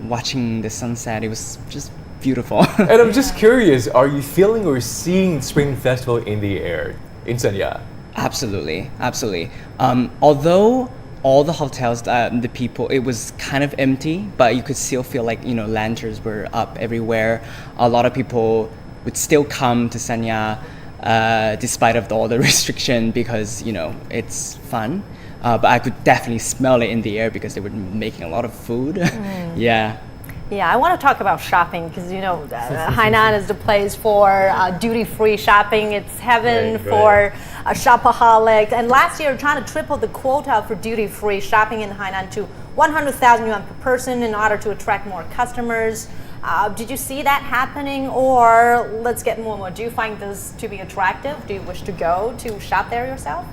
Speaker 16: watching the sunset. It was just beautiful.
Speaker 1: And I'm just curious, are you feeling or seeing Spring Festival in the air in Sanya?
Speaker 16: Absolutely. Although all the hotels, the people, it was kind of empty, but you could still feel like, lanterns were up everywhere. A lot of people would still come to Sanya despite of all the restriction, because, it's fun. But I could definitely smell it in the air because they were making a lot of food. Yeah.
Speaker 2: Yeah, I want to talk about shopping because, Hainan is the place for duty-free shopping. It's heaven for a shopaholic. And last year, trying to triple the quota for duty-free shopping in Hainan to 100,000 yuan per person in order to attract more customers. Did you see that happening? Or let's get more. Do you find this to be attractive? Do you wish to go to shop there yourself?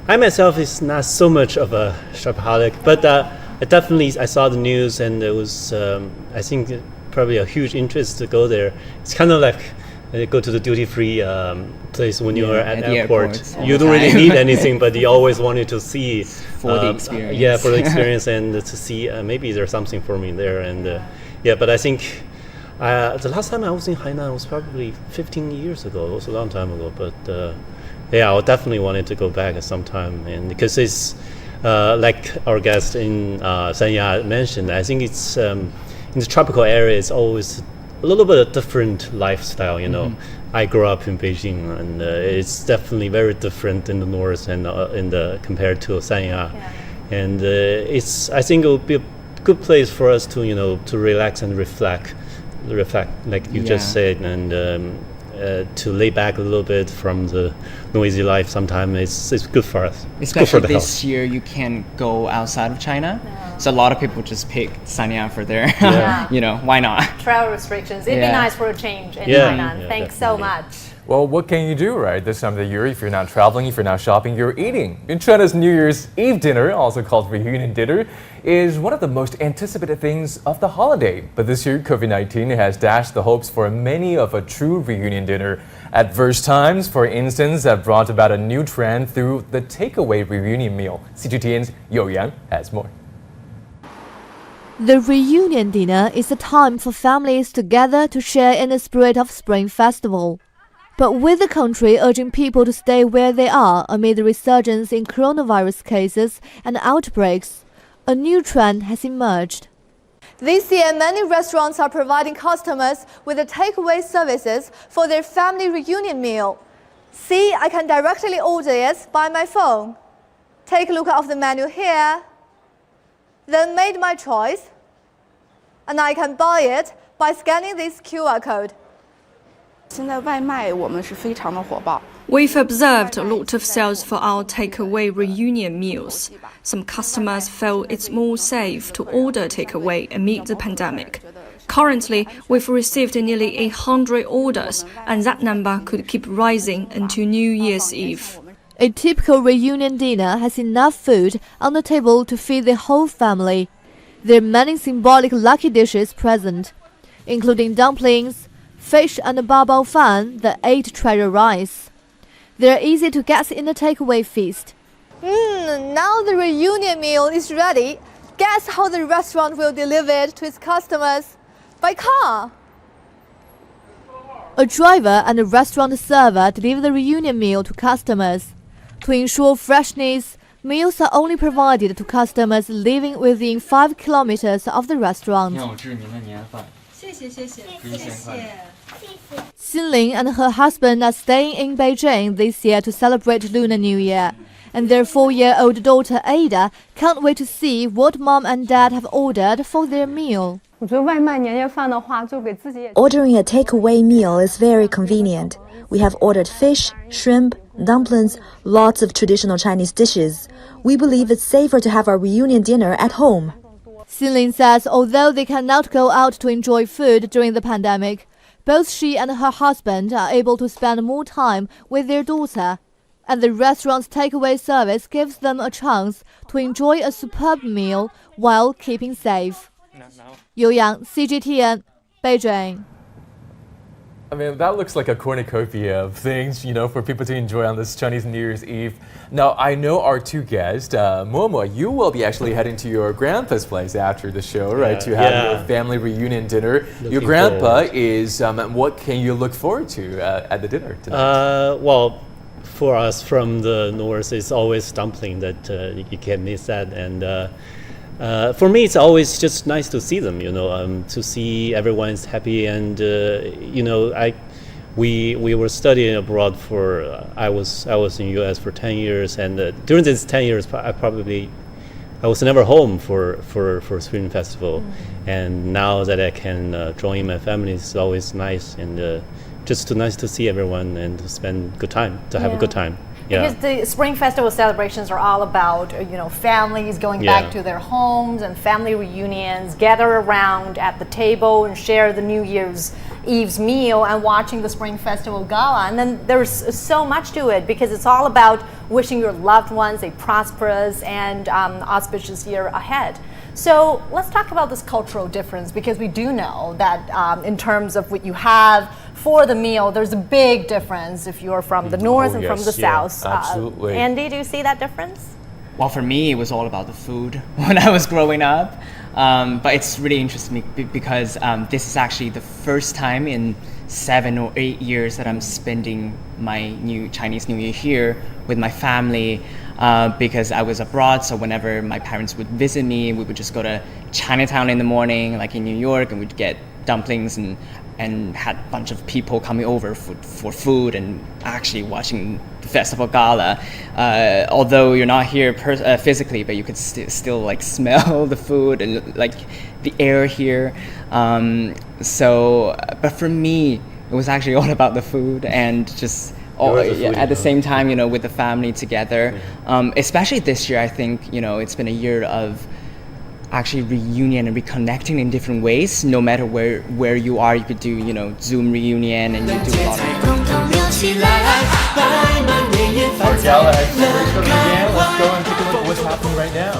Speaker 9: I myself is not so much of a shopaholic, but I saw the news, and it was, I think, probably a huge interest to go there. It's kind of like go to the duty-free place when you are at the airport. You don't really need anything, but you always wanted to see
Speaker 16: for the experience.
Speaker 9: Yeah, for the experience, and to see maybe there's something for me there. And but I think the last time I was in Hainan was probably 15 years ago. It was a long time ago, but I definitely wanted to go back at some time, and because it's. Like our guest in Sanya mentioned, I think it's in the tropical area. It's always a little bit of different lifestyle. I grew up in Beijing, and it's definitely very different in the north and compared to Sanya. And I think it would be a good place for us to to relax and reflect, like you just said, and to lay back a little bit from the noisy life. Sometimes it's good for us.
Speaker 16: Especially this year, you can't go outside of China, so a lot of people just pick Sanya for their, why not?
Speaker 2: Travel restrictions. It'd be nice for a change in Hainan. Thanks so much.
Speaker 1: Well, what can you do, right? This time of the year, if you're not traveling, if you're not shopping, you're eating. In China's New Year's Eve dinner, also called reunion dinner, is one of the most anticipated things of the holiday. But this year, COVID-19 has dashed the hopes for many of a true reunion dinner. Adverse times, for instance, have brought about a new trend through the takeaway reunion meal. CGTN's You Yang has more.
Speaker 8: The reunion dinner is a time for families to gather to share in the spirit of Spring Festival. But with the country urging people to stay where they are amid the resurgence in coronavirus cases and outbreaks, a new trend has emerged.
Speaker 10: This year, many restaurants are providing customers with the takeaway services for their family reunion meal. See, I can directly order it by my phone. Take a look at the menu here, then made my choice, and I can buy it by scanning this QR code.
Speaker 23: We've observed a lot of sales for our takeaway reunion meals. Some customers feel it's more safe to order takeaway amid the pandemic. Currently, we've received nearly 100 orders, and that number could keep rising until New Year's Eve.
Speaker 8: A typical reunion dinner has enough food on the table to feed the whole family. There are many symbolic lucky dishes present, including dumplings, fish and bao fan, the 8 treasure rice. They're easy to get in the takeaway feast.
Speaker 10: Now the reunion meal is ready. Guess how the restaurant will deliver it to its customers? By car.
Speaker 8: A driver and a restaurant server deliver the reunion meal to customers. To ensure freshness, meals are only provided to customers living within 5 kilometers of the restaurant. Xinling and her husband are staying in Beijing this year to celebrate Lunar New Year. and their 4-year-old daughter Ada can't wait to see what mom and dad have ordered for their meal.
Speaker 7: Ordering a takeaway meal is very convenient. We have ordered fish, shrimp, dumplings, lots of traditional Chinese dishes. We believe it's safer to have our reunion dinner at home.
Speaker 8: Xinlin says although they cannot go out to enjoy food during the pandemic, both she and her husband are able to spend more time with their daughter, and the restaurant's takeaway service gives them a chance to enjoy a superb meal while keeping safe. Yu Yang, CGTN, Beijing.
Speaker 1: I mean, that looks like a cornucopia of things, for people to enjoy on this Chinese New Year's Eve. Now, I know our two guests, Momo, you will be actually heading to your grandpa's place after the show, right? To have your family reunion dinner. Your grandpa is, what can you look forward to at the dinner tonight?
Speaker 9: Well, for us from the north, it's always dumpling that you can't miss that. And for me, it's always just nice to see them, to see everyone's happy. And, we were studying abroad I was in US for 10 years. And during these 10 years, I was never home for Spring Festival. And now that I can join my family, it's always nice. And just nice to see everyone and to spend good time, to have a good time.
Speaker 2: Because the Spring Festival celebrations are all about, families going back to their homes and family reunions, gather around at the table and share the New Year's Eve's meal and watching the Spring Festival Gala. And then there's so much to it because it's all about wishing your loved ones a prosperous and auspicious year ahead. So let's talk about this cultural difference because we do know that in terms of what you have for the meal, there's a big difference if you're from the north and from the south.
Speaker 1: Absolutely.
Speaker 2: Andy, do you see that difference?
Speaker 16: Well, for me, it was all about the food when I was growing up. But it's really interesting because this is actually the first time in 7 or 8 years that I'm spending my Chinese New Year here with my family. Because I was abroad, so whenever my parents would visit me, we would just go to Chinatown in the morning, like in New York, and we'd get dumplings and had a bunch of people coming over for food and actually watching the festival gala. Although you're not here physically, but you could still like smell the food and like the air here. But for me, it was actually all about the food and just at the same time, with the family together. Especially this year, I think, it's been a year of actually reunion and reconnecting in different ways. No matter where you are, you could do, Zoom reunion and you do a lot of
Speaker 1: Our gala has just began. Let's go and take a look at what's happening right now.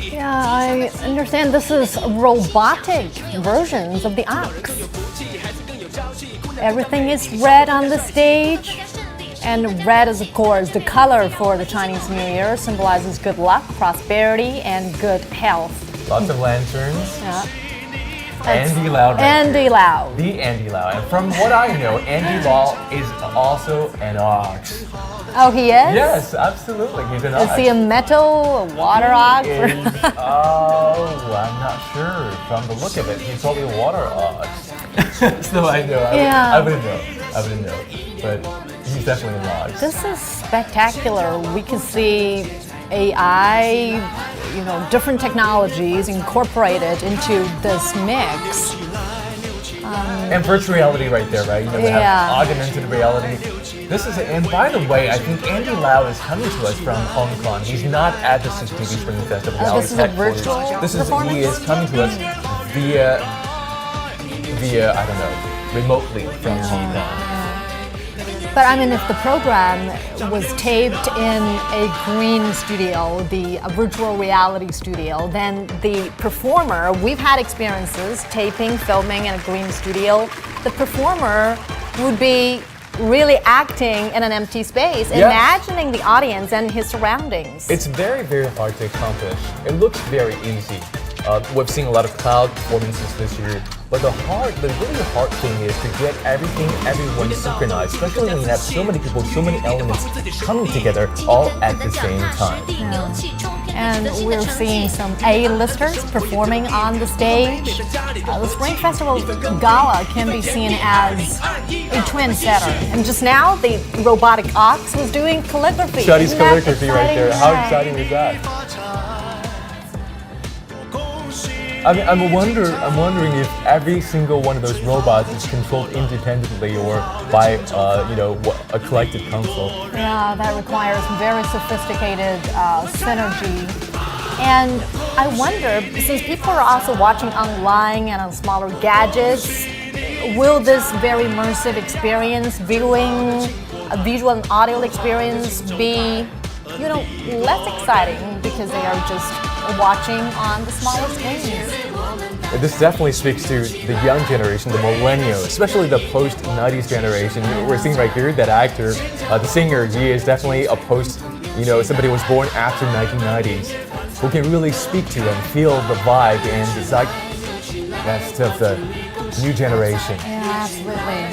Speaker 2: Yeah, I understand this is robotic versions of the ox. Everything is red on the stage. And red is, of course, the color for the Chinese New Year, symbolizes good luck, prosperity, and good health.
Speaker 1: Lots of lanterns.
Speaker 2: Yeah.
Speaker 1: Andy Lau.
Speaker 2: Andy Lau.
Speaker 1: The Andy Lau. And from what I know, Andy Lau is also an ox.
Speaker 2: Oh, he is?
Speaker 1: Yes, absolutely. He's an ox.
Speaker 2: Is he a metal, a water ox?
Speaker 1: I'm not sure. From the look of it, he's probably a water ox. So I know. I wouldn't know. But he's definitely an ox.
Speaker 2: This is spectacular. We can see AI, different technologies incorporated into this mix.
Speaker 1: And virtual reality right there, right? We have augmented reality. And by the way, I think Andy Lau is coming to us from Hong Kong. He's not at the CGTN Spring Festival.
Speaker 2: This is a virtual performance?
Speaker 1: He is coming to us via remotely from Hong Kong.
Speaker 2: But I mean, if the program was taped in a green studio, a virtual reality studio, then the performer, we've had experiences taping, filming in a green studio, the performer would be really acting in an empty space, imagining the audience and his surroundings.
Speaker 1: It's very, very hard to accomplish. It looks very easy. We've seen a lot of cloud performances this year, but the really hard thing is to get everyone synchronized, especially when you have so many people, so many elements coming together all at the same time.
Speaker 2: Yeah. And we're seeing some A-listers performing on the stage. The Spring Festival Gala can be seen as a trendsetter. And just now, the robotic ox was doing calligraphy.
Speaker 1: Shuddy's
Speaker 2: Isn't that
Speaker 1: calligraphy right there. How
Speaker 2: exciting?
Speaker 1: exciting is that? I'm wondering if every single one of those robots is controlled independently or by, a collective council.
Speaker 2: Yeah, that requires very sophisticated synergy. And I wonder, since people are also watching online and on smaller gadgets, will this very immersive experience, viewing, a visual and audio experience be, less exciting because they are just watching on the smaller screens?
Speaker 1: This definitely speaks to the young generation, the millennials, especially the post-90s generation. We're seeing right here that actor, the singer, he is definitely a somebody who was born after 1990s, who can really speak to and feel the vibe and the zeitgeist of the new generation.
Speaker 2: Yeah, absolutely.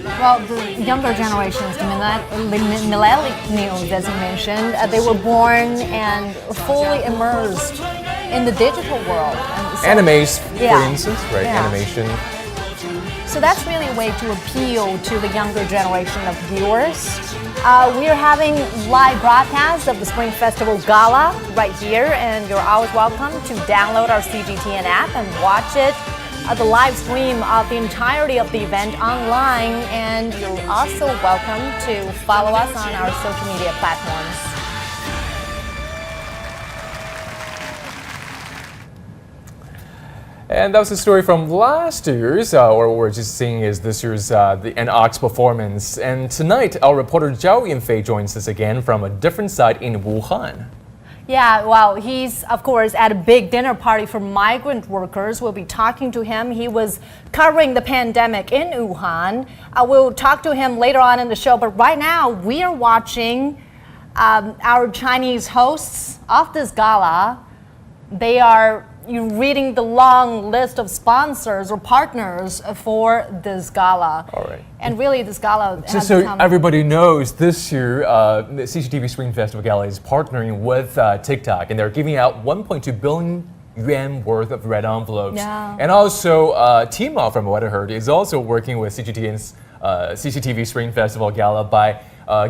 Speaker 2: Well, the younger generations, the millennials, as you mentioned, they were born and fully immersed in the digital world. And so,
Speaker 1: Animes, for instance, right?
Speaker 2: Yeah.
Speaker 1: Animation.
Speaker 2: So that's really a way to appeal to the younger generation of viewers. We are having live broadcasts of the Spring Festival Gala right here, and you're always welcome to download our CGTN app and watch it. The live stream of the entirety of the event online, and you're also welcome to follow us on our social media platforms.
Speaker 1: And that was a story from last year's, or what we're just seeing is this year's an Ox performance. And tonight, our reporter Zhao Yinfei joins us again from a different site in Wuhan.
Speaker 2: Yeah, well, he's, of course, at a big dinner party for migrant workers. We'll be talking to him. He was covering the pandemic in Wuhan. We'll talk to him later on in the show. But right now, we are watching our Chinese hosts of this gala. They are reading the long list of sponsors or partners for this gala.
Speaker 1: All right.
Speaker 2: And really, this gala has
Speaker 1: So
Speaker 2: become...
Speaker 1: everybody knows this year, the CCTV Spring Festival Gala is partnering with TikTok, and they're giving out 1.2 billion yuan worth of red envelopes.
Speaker 2: Yeah.
Speaker 1: And also, Tmall, from what I heard, is also working with CGTN's CCTV Spring Festival Gala by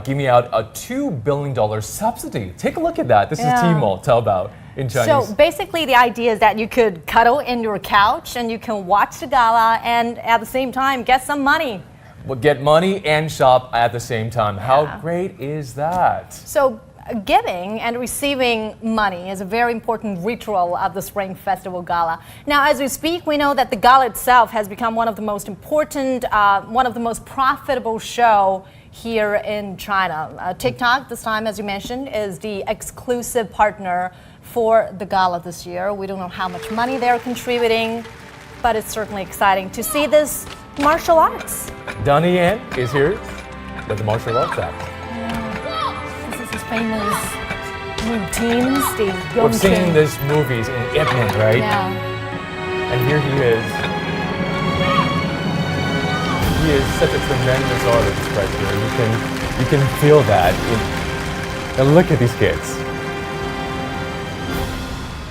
Speaker 1: giving out a $2 billion subsidy. Take a look at that. This is Tmall, Taobao. In Chinese.
Speaker 2: So basically the idea is that you could cuddle in your couch and you can watch the gala and at the same time get some money.
Speaker 1: Well, get money and shop at the same time. How great is that?
Speaker 2: So giving and receiving money is a very important ritual of the Spring Festival Gala. Now, as we speak, we know that the gala itself has become one of the most important, one of the most profitable show here in China. TikTok, this time, as you mentioned, is the exclusive partner for the gala this year. We don't know how much money they're contributing, but it's certainly exciting to see this martial arts.
Speaker 1: Donnie Yen is here with the martial arts act.
Speaker 2: This is his famous routines, the
Speaker 1: We've seen these movies in Ip Man, right?
Speaker 2: Yeah.
Speaker 1: And here he is. He is such a tremendous artist right here. You can feel that. And look at these kids.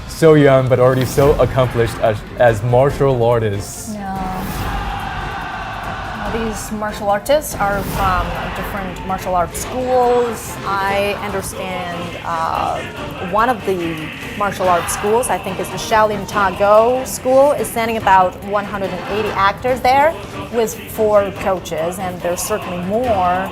Speaker 1: So young, but already so accomplished as martial artists.
Speaker 2: Yeah. These martial artists are from different martial arts schools. I understand one of the martial arts schools, I think is the Shaolin Tago school, is sending about 180 actors there with 4 coaches, and there's certainly more.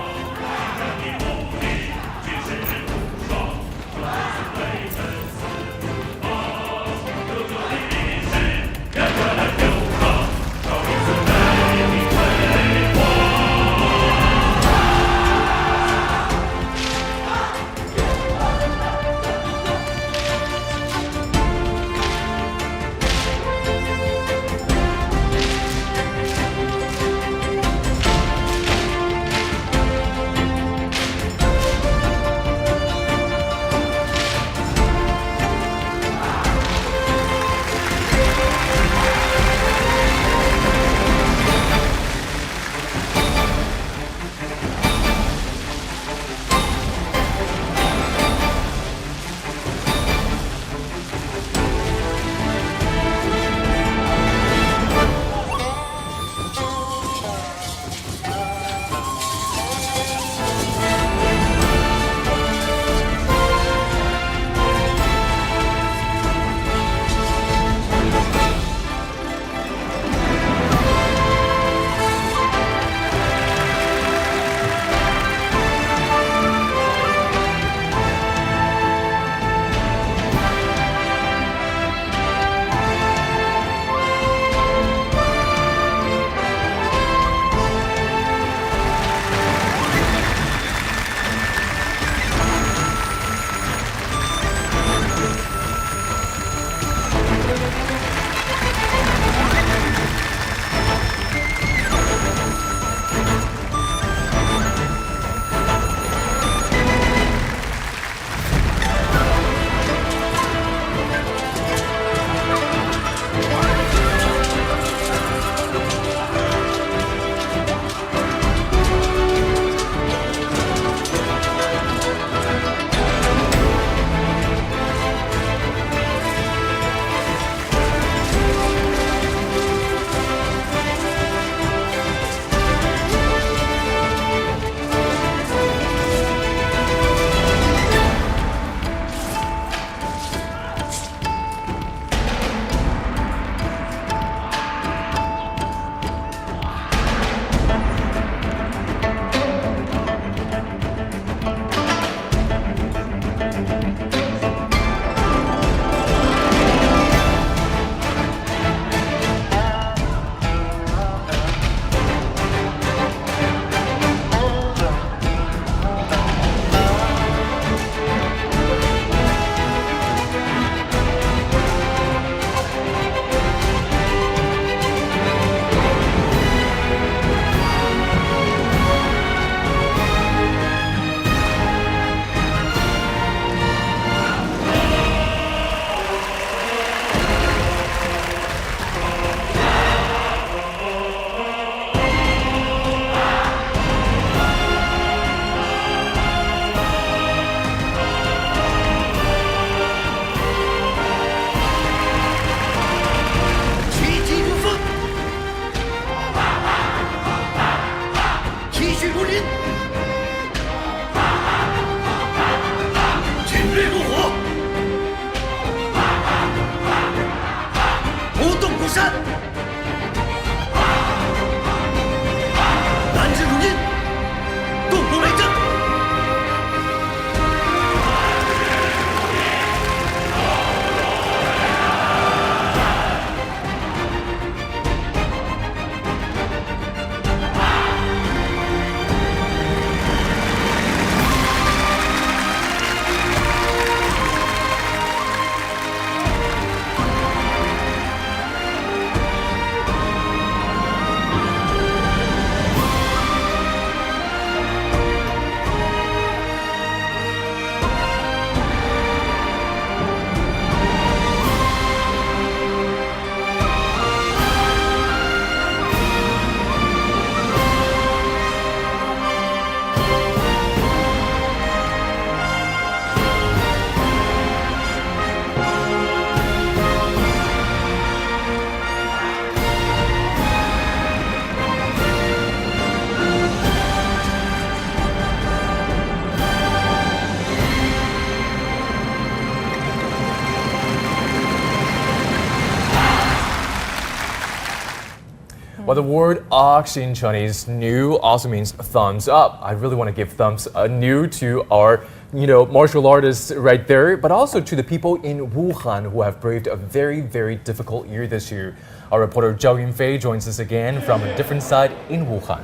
Speaker 1: Well, the word ox in Chinese, new, also means thumbs up. I really want to give thumbs new to our martial artists right there, but also to the people in Wuhan who have braved a very, very difficult year this year. Our reporter Zhao Yunfei joins us again from a different side in Wuhan.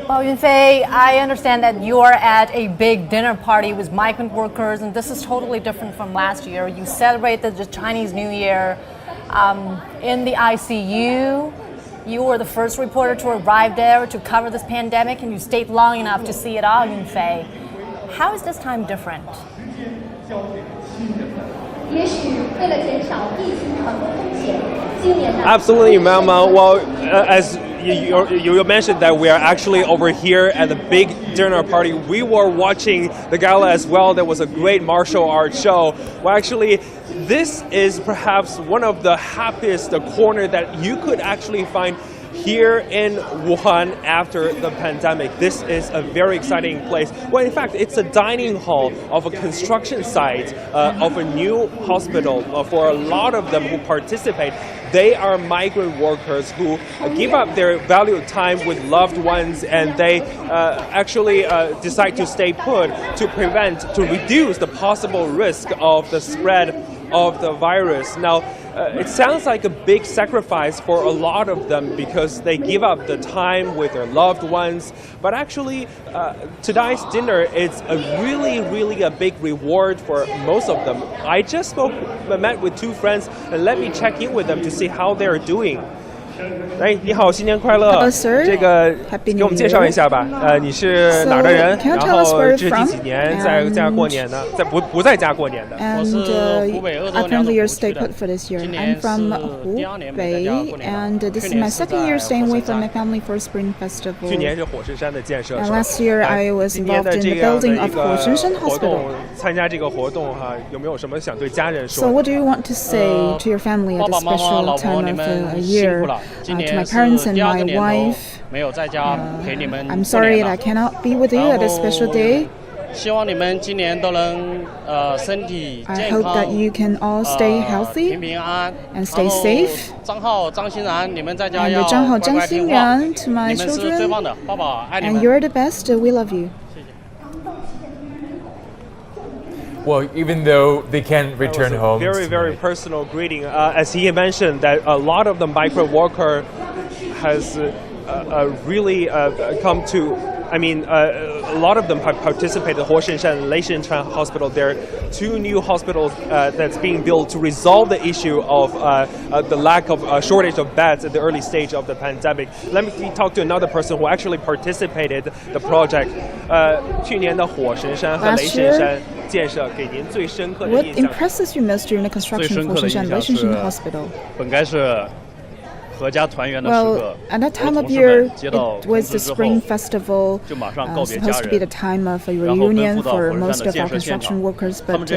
Speaker 2: Well, Yunfei, I understand that you are at a big dinner party with migrant workers, and this is totally different from last year. You celebrated the Chinese New Year in the ICU. You were the first reporter to arrive there to cover this pandemic, and you stayed long enough to see it all, Yunfei. How is this time different?
Speaker 11: Absolutely, Mama. Well, as you mentioned that we are actually over here at the big dinner party. We were watching the gala as well. There was a great martial arts show. Well, actually, this is perhaps one of the happiest corner that you could actually find here in Wuhan after the pandemic. This is a very exciting place. Well, in fact, it's a dining hall of a construction site of a new hospital. For a lot of them who participate, they are migrant workers who give up their valued time with loved ones, and they actually decide to stay put to reduce the possible risk of the spread of the virus. Now, it sounds like a big sacrifice for a lot of them because they give up the time with their loved ones. But actually, tonight's dinner is really a big reward for most of them. I just met with two friends, and let me check in with them to see how they're doing. 哎，你好，新年快乐！
Speaker 12: Hello, sir.
Speaker 11: 这个
Speaker 12: Happy
Speaker 11: 给我们介绍一下吧。你是哪儿的人？
Speaker 12: can you
Speaker 11: 然
Speaker 12: tell us
Speaker 11: 后
Speaker 12: where
Speaker 11: 这
Speaker 12: you're
Speaker 11: 第
Speaker 12: from?
Speaker 11: 几年在家过年的？不在家过年的。
Speaker 12: And apparently you're stay put for this year. I'm from Hubei, and this is my second year staying away from my family for Spring Festival.
Speaker 11: 去年是火神山的建设。
Speaker 12: And last year I was
Speaker 11: 今年
Speaker 12: involved
Speaker 11: 的
Speaker 12: in
Speaker 11: 这
Speaker 12: the
Speaker 11: 样的
Speaker 12: building
Speaker 11: 一
Speaker 12: of
Speaker 11: 个
Speaker 12: Hoshinshan
Speaker 11: 活动
Speaker 12: Hospital.
Speaker 11: 参加这个活动哈，有没有什么想对家人说
Speaker 12: So what do you want to say to your family at this special time of the year? To my parents and my wife, I'm sorry that I cannot be with you at this special day. I hope that you can all stay healthy and stay safe. And Zhang Hao, Zhang Xinyan to my children. And you're the best. We love you.
Speaker 1: Well, even though they can't return home.
Speaker 11: Very personal greeting. As he mentioned, that a lot of the migrant worker has really come to. I mean, a lot of them have participated in Hoshinshan and Leishinshan Hospital. There are two new hospitals that's being built to resolve the issue of the lack of shortage of beds at the early stage of the pandemic. Let me talk to another person who actually participated in the project. 去年的火神山和雷神山建设给您最深刻的
Speaker 12: What
Speaker 11: 印象
Speaker 12: impresses you most during the construction of Hoshinshan Leishinshan Hospital?
Speaker 13: 本该是
Speaker 12: Well, at that time of year, it was the Spring Festival, supposed to be the time of a reunion for most of our construction workers, but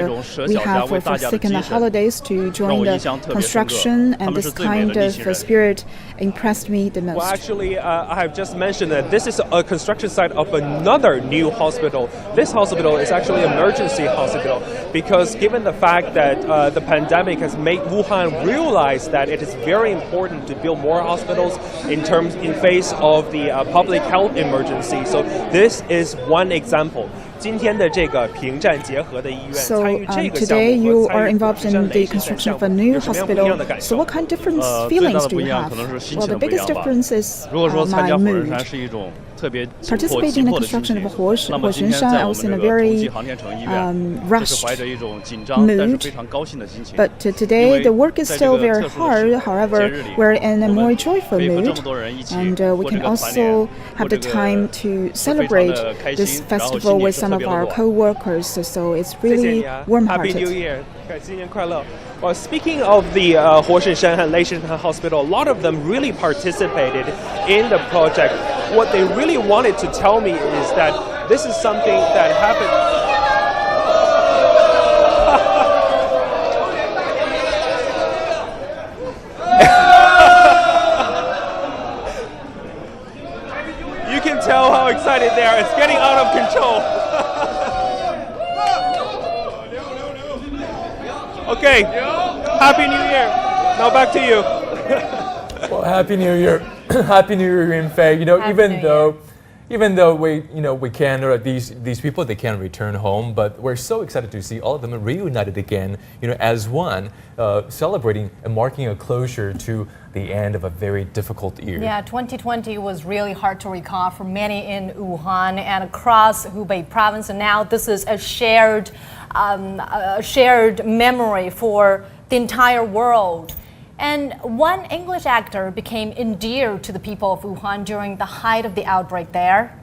Speaker 12: we have forsaken the holidays to join the construction, and this kind of spirit impressed me the most.
Speaker 11: Well, actually, I have just mentioned that this is a construction site of another new hospital. This hospital is actually an emergency hospital because given the fact that the pandemic has made Wuhan realize that it is very important to build more hospitals in face of the public health emergency. So this is one example. 今天的这个平战结合的医院
Speaker 12: So
Speaker 11: 参与这个项
Speaker 12: today
Speaker 11: 目
Speaker 12: you
Speaker 11: 和参
Speaker 12: are
Speaker 11: 与
Speaker 12: involved
Speaker 11: 火神山
Speaker 12: in
Speaker 11: 雷
Speaker 12: the
Speaker 11: 神山
Speaker 12: construction
Speaker 11: 项
Speaker 12: of a
Speaker 11: 目
Speaker 12: new
Speaker 11: 有什么样不一样的
Speaker 12: hospital.
Speaker 11: 感
Speaker 12: So
Speaker 11: 受
Speaker 12: what kind of different feelings do you have? Well, the biggest difference is
Speaker 13: 如果说参
Speaker 12: my
Speaker 13: 加火神
Speaker 12: mood.
Speaker 13: 山是一种特别
Speaker 12: Participating in the construction of a Hoshinshan, I was in a very rushed mood. But today the work is still very hard. However, we're in a more joyful mood, and we can also have the time to celebrate this festival with some of our co-workers. So it's really warm-hearted.
Speaker 11: Happy New Year. 新年快乐. Well, speaking of the Hoshinshan and Leishinshan Hospital, a lot of them really participated in the project. What they really wanted to tell me is that this is something that happened. You can tell how excited they are. It's getting out of control. Okay, Happy New Year. Now back to you.
Speaker 1: Well, Happy New Year. Happy New Year, Yunfei.
Speaker 2: Happy
Speaker 1: Even though we can, or these people, they can return home, but we're so excited to see all of them reunited again, as one, celebrating and marking a closure to the end of a very difficult year.
Speaker 2: Yeah, 2020 was really hard to recall for many in Wuhan and across Hubei province, and now this is a shared memory for the entire world. And one English actor became endeared to the people of Wuhan during the height of the outbreak there.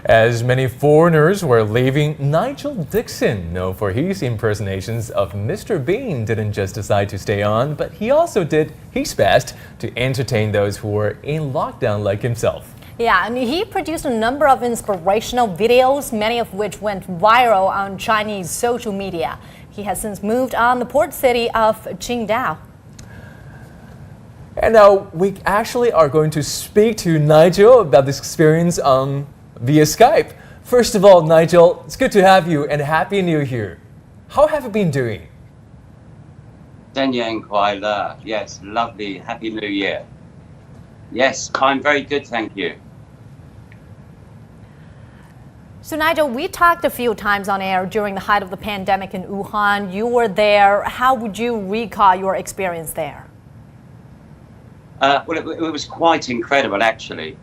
Speaker 1: As many foreigners were leaving, Nigel Dixon, known for his impersonations of Mr. Bean, didn't just decide to stay on, but he also did his best to entertain those who were in lockdown like himself.
Speaker 2: Yeah, and he produced a number of inspirational videos, many of which went viral on Chinese social media. He has since moved on the port city of Qingdao.
Speaker 1: And now we actually are going to speak to Nigel about this experience via Skype. First of all, Nigel, it's good to have you and Happy New Year. How have you been doing?
Speaker 14: 新年快乐. Yes, lovely. Happy New Year. Yes, I'm very good, thank you.
Speaker 2: So Nigel, we talked a few times on air during the height of the pandemic in Wuhan. You were there. How would you recall your experience there?
Speaker 14: Well, it was quite incredible, actually.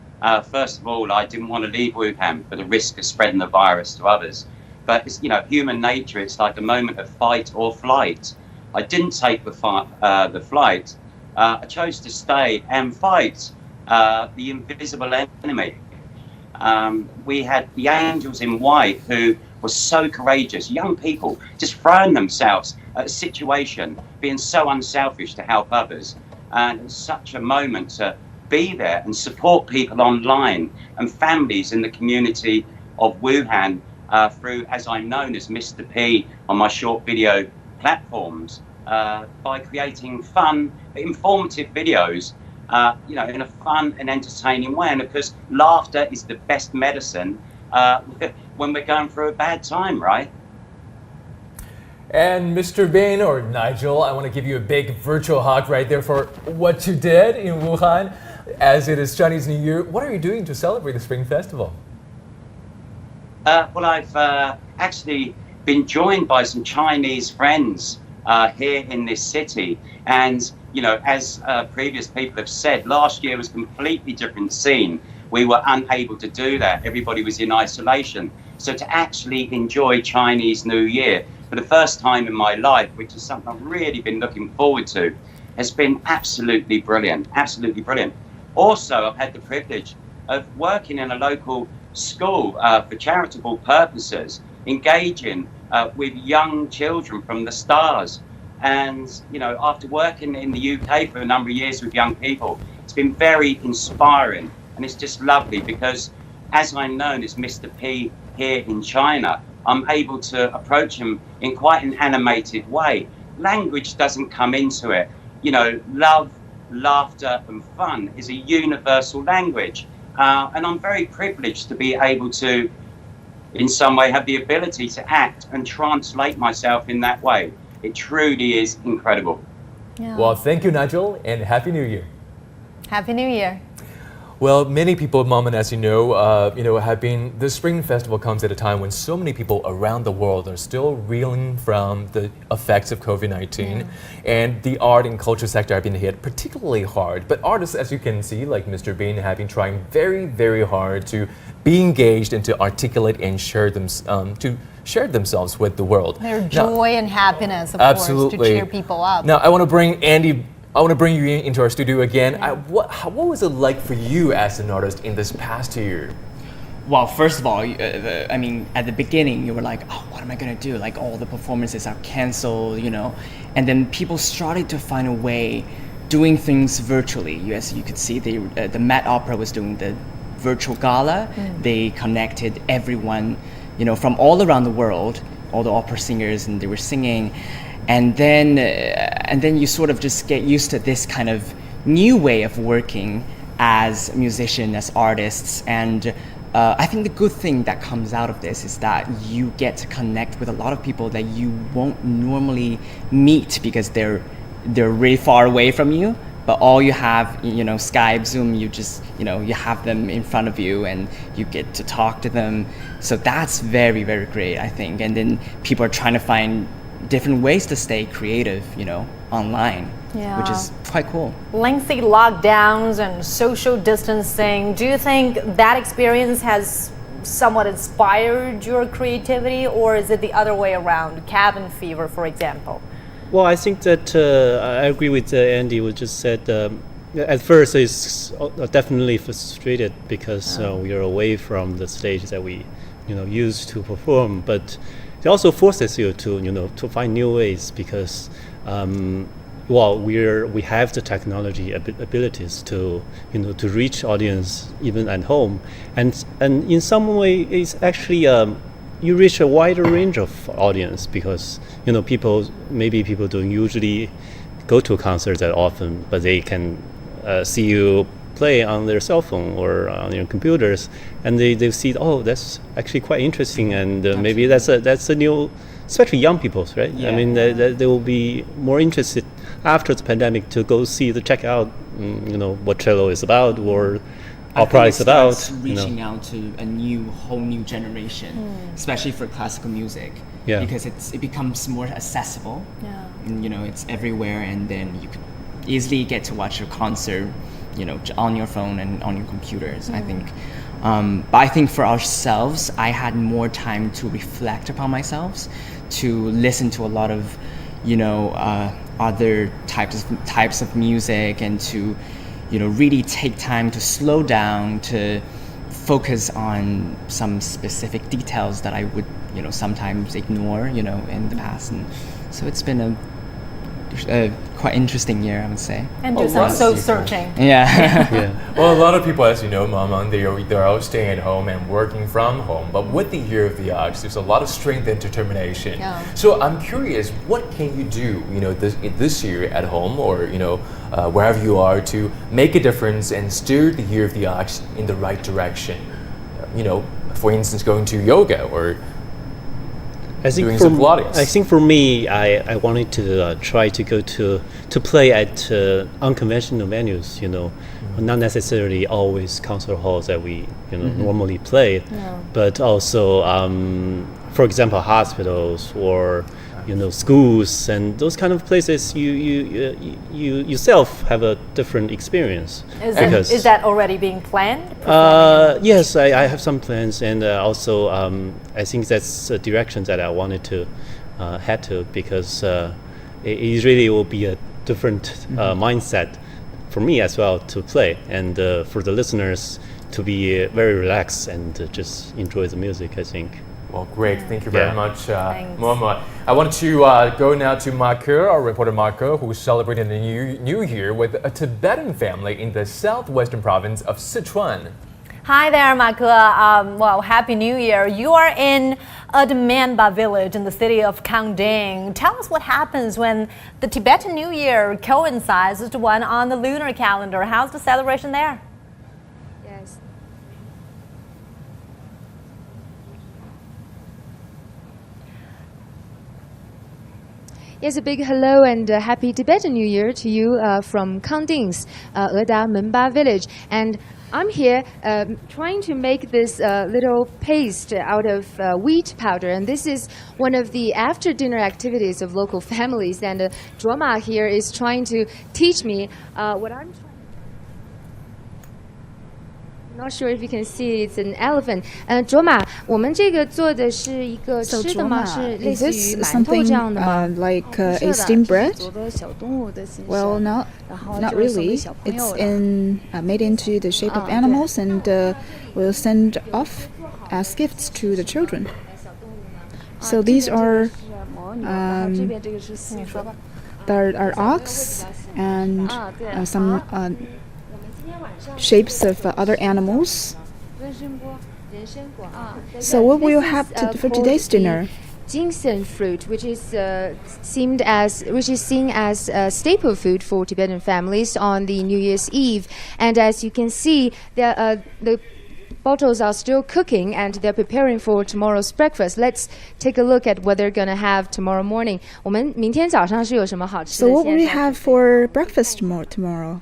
Speaker 14: First of all, I didn't want to leave Wuhan for the risk of spreading the virus to others. But it's, human nature. It's like a moment of fight or flight. I didn't take the flight. I chose to stay and fight the invisible enemy. We had the angels in white who were so courageous, young people just throwing themselves at a situation, being so unselfish to help others. And it's such a moment to be there and support people online and families in the community of Wuhan through, as I'm known as Mr. P on my short video platforms, by creating fun, informative videos, in a fun and entertaining way. And because laughter is the best medicine when we're going through a bad time, right?
Speaker 1: And Mr. Bean, or Nigel, I want to give you a big virtual hug right there for what you did in Wuhan. As it is Chinese New Year, what are you doing to celebrate the Spring Festival?
Speaker 14: Well, I've actually been joined by some Chinese friends here in this city. And, as previous people have said, last year was a completely different scene. We were unable to do that. Everybody was in isolation. So to actually enjoy Chinese New Year for the first time in my life, which is something I've really been looking forward to, has been absolutely brilliant, absolutely brilliant. Also, I've had the privilege of working in a local school for charitable purposes, engaging with young children from the stars. And, after working in the UK for a number of years with young people, it's been very inspiring. And it's just lovely because, as I'm known as Mr. P here in China, I'm able to approach him in quite an animated way. Language doesn't come into it. Love, laughter and fun is a universal language. And I'm very privileged to be able to, in some way, have the ability to act and translate myself in that way. It truly is incredible.
Speaker 2: Yeah.
Speaker 1: Well, thank you, Nigel, and Happy New Year.
Speaker 2: Happy New Year.
Speaker 1: Well, many people, Mom, and as you know, have been. The Spring Festival comes at a time when so many people around the world are still reeling from the effects of COVID-19, and the art and culture sector have been hit particularly hard. But artists, as you can see, like Mr. Bean, have been trying very, very hard to be engaged and to articulate and share themselves with the world.
Speaker 2: Their joy and happiness, of
Speaker 1: absolutely.
Speaker 2: course, to cheer people up.
Speaker 1: Now, I want to bring Andy. I want to bring you into our studio again. What was it like for you as an artist in this past year?
Speaker 16: Well, first of all, at the beginning, you were like, oh, what am I going to do? Like, all the performances are canceled, And then people started to find a way doing things virtually. As you could see, the Met Opera was doing the virtual gala. They connected everyone, from all around the world, all the opera singers, and they were singing. And then you sort of just get used to this kind of new way of working as musicians, as artists. And I think the good thing that comes out of this is that you get to connect with a lot of people that you won't normally meet because they're really far away from you. but all you have, Skype, Zoom, you just, you have them in front of you and you get to talk to them. So that's very, very great, I think. And then people are trying to find different ways to stay creative, online, which is quite cool.
Speaker 2: Lengthy lockdowns and social distancing. Do you think that experience has somewhat inspired your creativity, or is it the other way around? Cabin fever, for example.
Speaker 9: Well, I think that I agree with Andy, who just said at first it's definitely frustrated because we are away from the stage that we used to perform, but it also forces you to to find new ways because we have the technology abilities to to reach audience even at home, and in some way it's actually you reach a wider range of audience because people don't usually go to concerts that often, but they can see you play on their cell phone or on their computers, and they see, oh, that's actually quite interesting, and maybe that's a new, especially young people, right?
Speaker 16: Yeah.
Speaker 9: I mean, they will be more interested after the pandemic to go check out, what cello is about or opera is about.
Speaker 16: Reaching out to a whole new generation, especially for classical music, because it becomes more accessible. And, it's everywhere, and then you could easily get to watch a concert, on your phone and on your computers. I think, but I think for ourselves, I had more time to reflect upon myself, to listen to a lot of, other types of music, and to, really take time to slow down, to focus on some specific details that I would, sometimes ignore, in the past. And so it's been a quite interesting year, I would say.
Speaker 2: And do some soul searching.
Speaker 16: Yeah.
Speaker 1: Well, a lot of people, as you know, Mama, they're all staying at home and working from home. But with the Year of the Ox, there's a lot of strength and determination.
Speaker 2: Yeah.
Speaker 1: So I'm curious, what can you do, this year at home or wherever you are to make a difference and steer the Year of the Ox in the right direction? For instance, going to yoga or doing some Pilates.
Speaker 9: I think for me, I wanted to try to go to play at unconventional venues, not necessarily always concert halls that we normally play, but also, for example, hospitals or schools and those kind of places. You yourself have a different experience.
Speaker 2: Is that already being planned?
Speaker 9: Yes, I have some plans, and also I think that's a direction that I wanted to head to because it really will be a different mindset for me as well to play, and for the listeners to be very relaxed and just enjoy the music, I think.
Speaker 1: Well, great. Thank you very much, Momo. I want to go now to Marco, our reporter Marco, who's celebrating the New Year with a Tibetan family in the southwestern province of Sichuan.
Speaker 2: Hi there, Marco. Well, Happy New Year. You are in Admanba village in the city of Kangding. Tell us what happens when the Tibetan New Year coincides with the one on the lunar calendar. How's the celebration there?
Speaker 15: Yes, a big hello and happy Tibetan New Year to you from Kangding's Admanba village. And I'm here trying to make this little paste out of wheat powder. And this is one of the after-dinner activities of local families. And Droma here is trying to teach me what I'm trying. Not sure if you can see it's an elephant. 卓玛，我们这个做的是一个吃的吗？是类似于馒头这样的吗？
Speaker 12: like a steamed bread? Well, not really. It's made into the shape of animals and will send off as gifts to the children. So these are there are ox and some shapes of other animals. So what will you have for today's dinner?
Speaker 15: Ginseng fruit, which is seen as a staple food for Tibetan families on the New Year's Eve. And as you can see, the photos are still cooking and they're preparing for tomorrow's breakfast. Let's take a look at what they're gonna have tomorrow morning. 我们明天早上是有什么好吃的？
Speaker 12: So what will we have for breakfast tomorrow?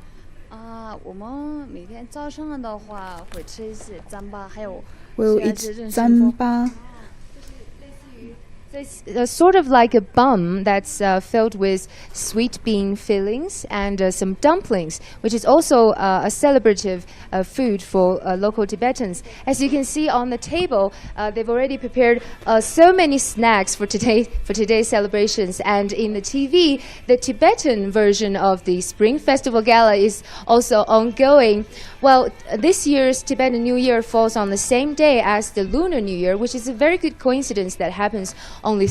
Speaker 6: 我们每天早上的话会吃一些糌粑，还有
Speaker 12: We'll eat 糌粑.
Speaker 15: It's sort of like a bun that's filled with sweet bean fillings and some dumplings, which is also a celebrative food for local Tibetans. As you can see on the table, they've already prepared so many snacks for today's celebrations. And in the TV, the Tibetan version of the Spring Festival Gala is also ongoing. Well, this year's Tibetan New Year falls on the same day as the Lunar New Year, which is a very good coincidence that happens only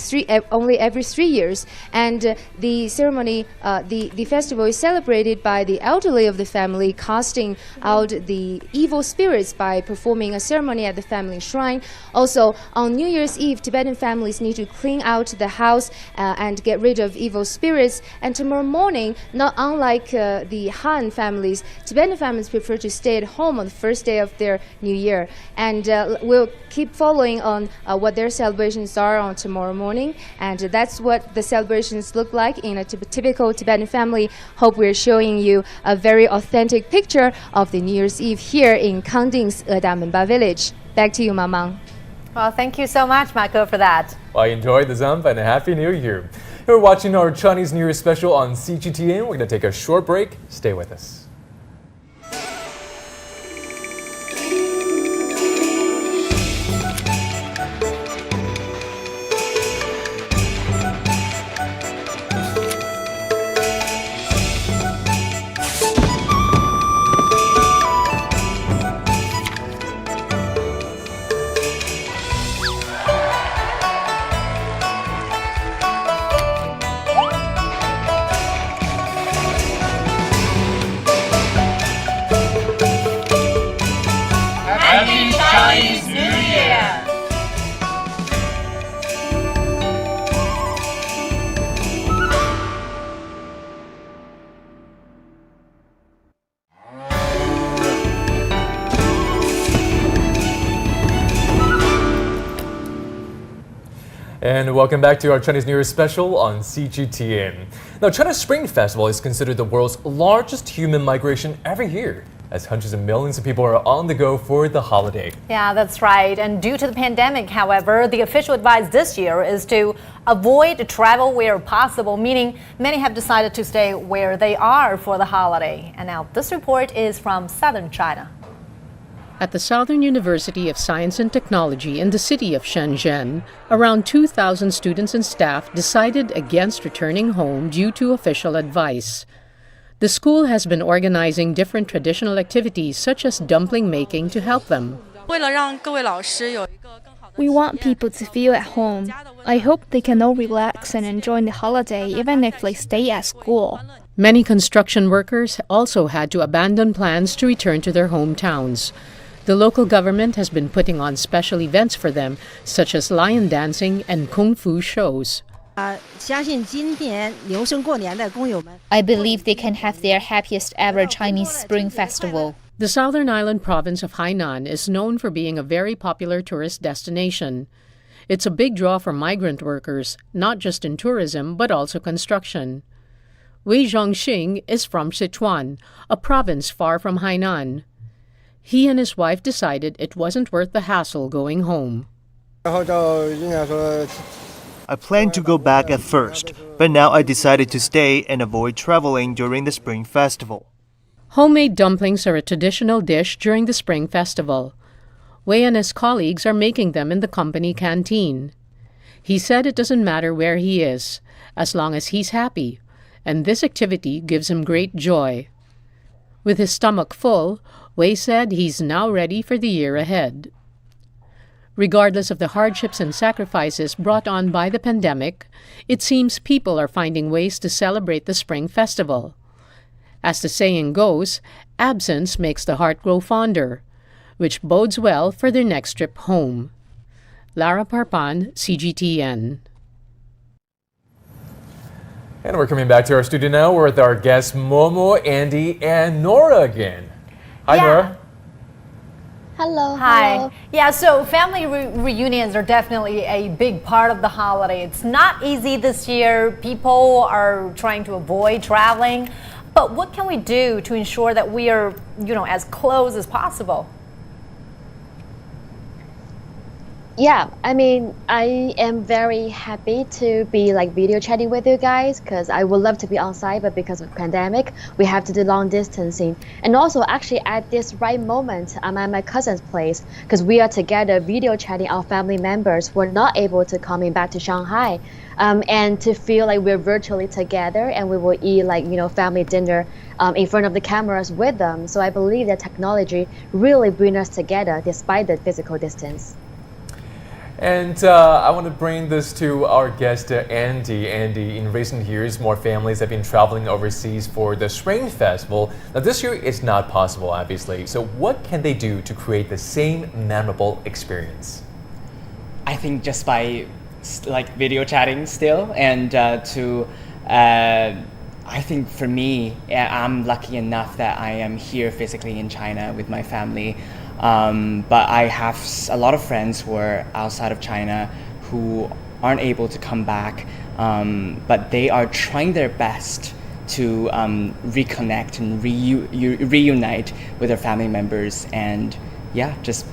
Speaker 15: every 3 years. And the ceremony, the festival is celebrated by the elderly of the family, casting out the evil spirits by performing a ceremony at the family shrine. Also, on New Year's Eve, Tibetan families need to clean out the house and get rid of evil spirits. And tomorrow morning, not unlike the Han families, Tibetan families prefer to stay at home on the first day of their New Year. And we'll keep following on what their celebrations are on tomorrow morning. And that's what the celebrations look like in a typical Tibetan family. Hope we're showing you a very authentic picture of the New Year's Eve here in Kangding's Menba village. Back to you, Mamang.
Speaker 2: Well, thank you so much, Michael, for that.
Speaker 1: Well, enjoy the Zamba and a Happy New Year. You're watching our Chinese New Year special on CGTN. We're going to take a short break. Stay with us.
Speaker 19: Chinese New Year!
Speaker 1: And welcome back to our Chinese New Year special on CGTN. Now, China's Spring Festival is considered the world's largest human migration every year, as hundreds of millions of people are on the go for the holiday.
Speaker 2: Yeah, that's right. And due to the pandemic, however, the official advice this year is to avoid travel where possible, meaning many have decided to stay where they are for the holiday. And now this report is from southern China.
Speaker 17: At the Southern University of Science and Technology in the city of Shenzhen, around 2,000 students and staff decided against returning home due to official advice. The school has been organizing different traditional activities such as dumpling making to help them.
Speaker 18: We want people to feel at home. I hope they can all relax and enjoy the holiday even if they stay at school.
Speaker 17: Many construction workers also had to abandon plans to return to their hometowns. The local government has been putting on special events for them, such as lion dancing and kung fu shows.
Speaker 24: I believe they can have their happiest ever Chinese Spring Festival.
Speaker 17: The southern island province of Hainan is known for being a very popular tourist destination. It's a big draw for migrant workers, not just in tourism, but also construction. Wei Zhongxing is from Sichuan, a province far from Hainan. He and his wife decided it wasn't worth the hassle going home.
Speaker 25: I planned to go back at first, but now I decided to stay and avoid traveling during the Spring Festival.
Speaker 17: Homemade dumplings are a traditional dish during the Spring Festival. Wei and his colleagues are making them in the company canteen. He said it doesn't matter where he is, as long as he's happy, and this activity gives him great joy. With his stomach full, Wei said he's now ready for the year ahead. Regardless of the hardships and sacrifices brought on by the pandemic, it seems people are finding ways to celebrate the Spring Festival. As the saying goes, absence makes the heart grow fonder, which bodes well for their next trip home. Lara Parpan, CGTN.
Speaker 1: And we're coming back to our studio now. We're with our guests Momo, Andy, and Nora again. Hi, Nora.
Speaker 4: Hello.
Speaker 2: Hi.
Speaker 4: Hello.
Speaker 2: Yeah, so family reunions are definitely a big part of the holiday. It's not easy this year. People are trying to avoid traveling. But what can we do to ensure that we are, as close as possible?
Speaker 4: Yeah, I mean, I am very happy to be video chatting with you guys because I would love to be on site, but because of pandemic, we have to do long distancing. And also, actually, at this right moment, I'm at my cousin's place because we are together video chatting our family members who are not able to coming back to Shanghai, and to feel like we're virtually together and we will eat family dinner in front of the cameras with them. So I believe that technology really brings us together despite the physical distance.
Speaker 1: And I want to bring this to our guest, Andy. Andy, in recent years, more families have been traveling overseas for the Spring Festival. Now, this year it's not possible, obviously. So what can they do to create the same memorable experience?
Speaker 16: I think just by video chatting still, and I think for me, I'm lucky enough that I am here physically in China with my family. But I have a lot of friends who are outside of China who aren't able to come back, but they are trying their best to reconnect and reunite with their family members. And yeah, just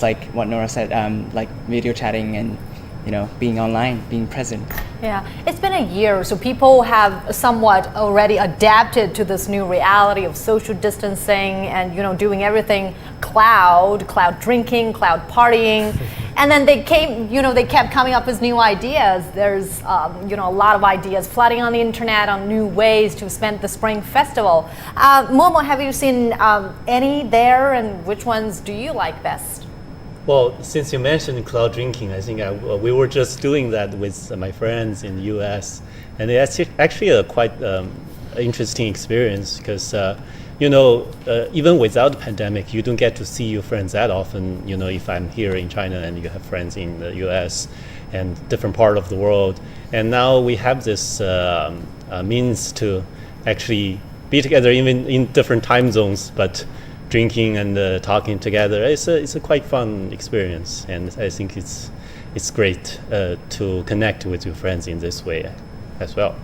Speaker 16: like what Nora said, video chatting and being online, being present.
Speaker 2: Yeah, it's been a year, so people have somewhat already adapted to this new reality of social distancing and doing everything cloud drinking, cloud partying, and then they kept coming up with new ideas. There's a lot of ideas flooding on the internet on new ways to spend the Spring Festival. Momo, have you seen any there, and which ones do you like best?
Speaker 9: Well, since you mentioned cloud drinking, I think we were just doing that with my friends in the U.S. and it's actually a quite interesting experience because, even without the pandemic, you don't get to see your friends that often. If I'm here in China and you have friends in the U.S. and different part of the world, and now we have this means to actually be together even in different time zones, but drinking and talking together. It's a quite fun experience, and I think it's great to connect with your friends in this way as well.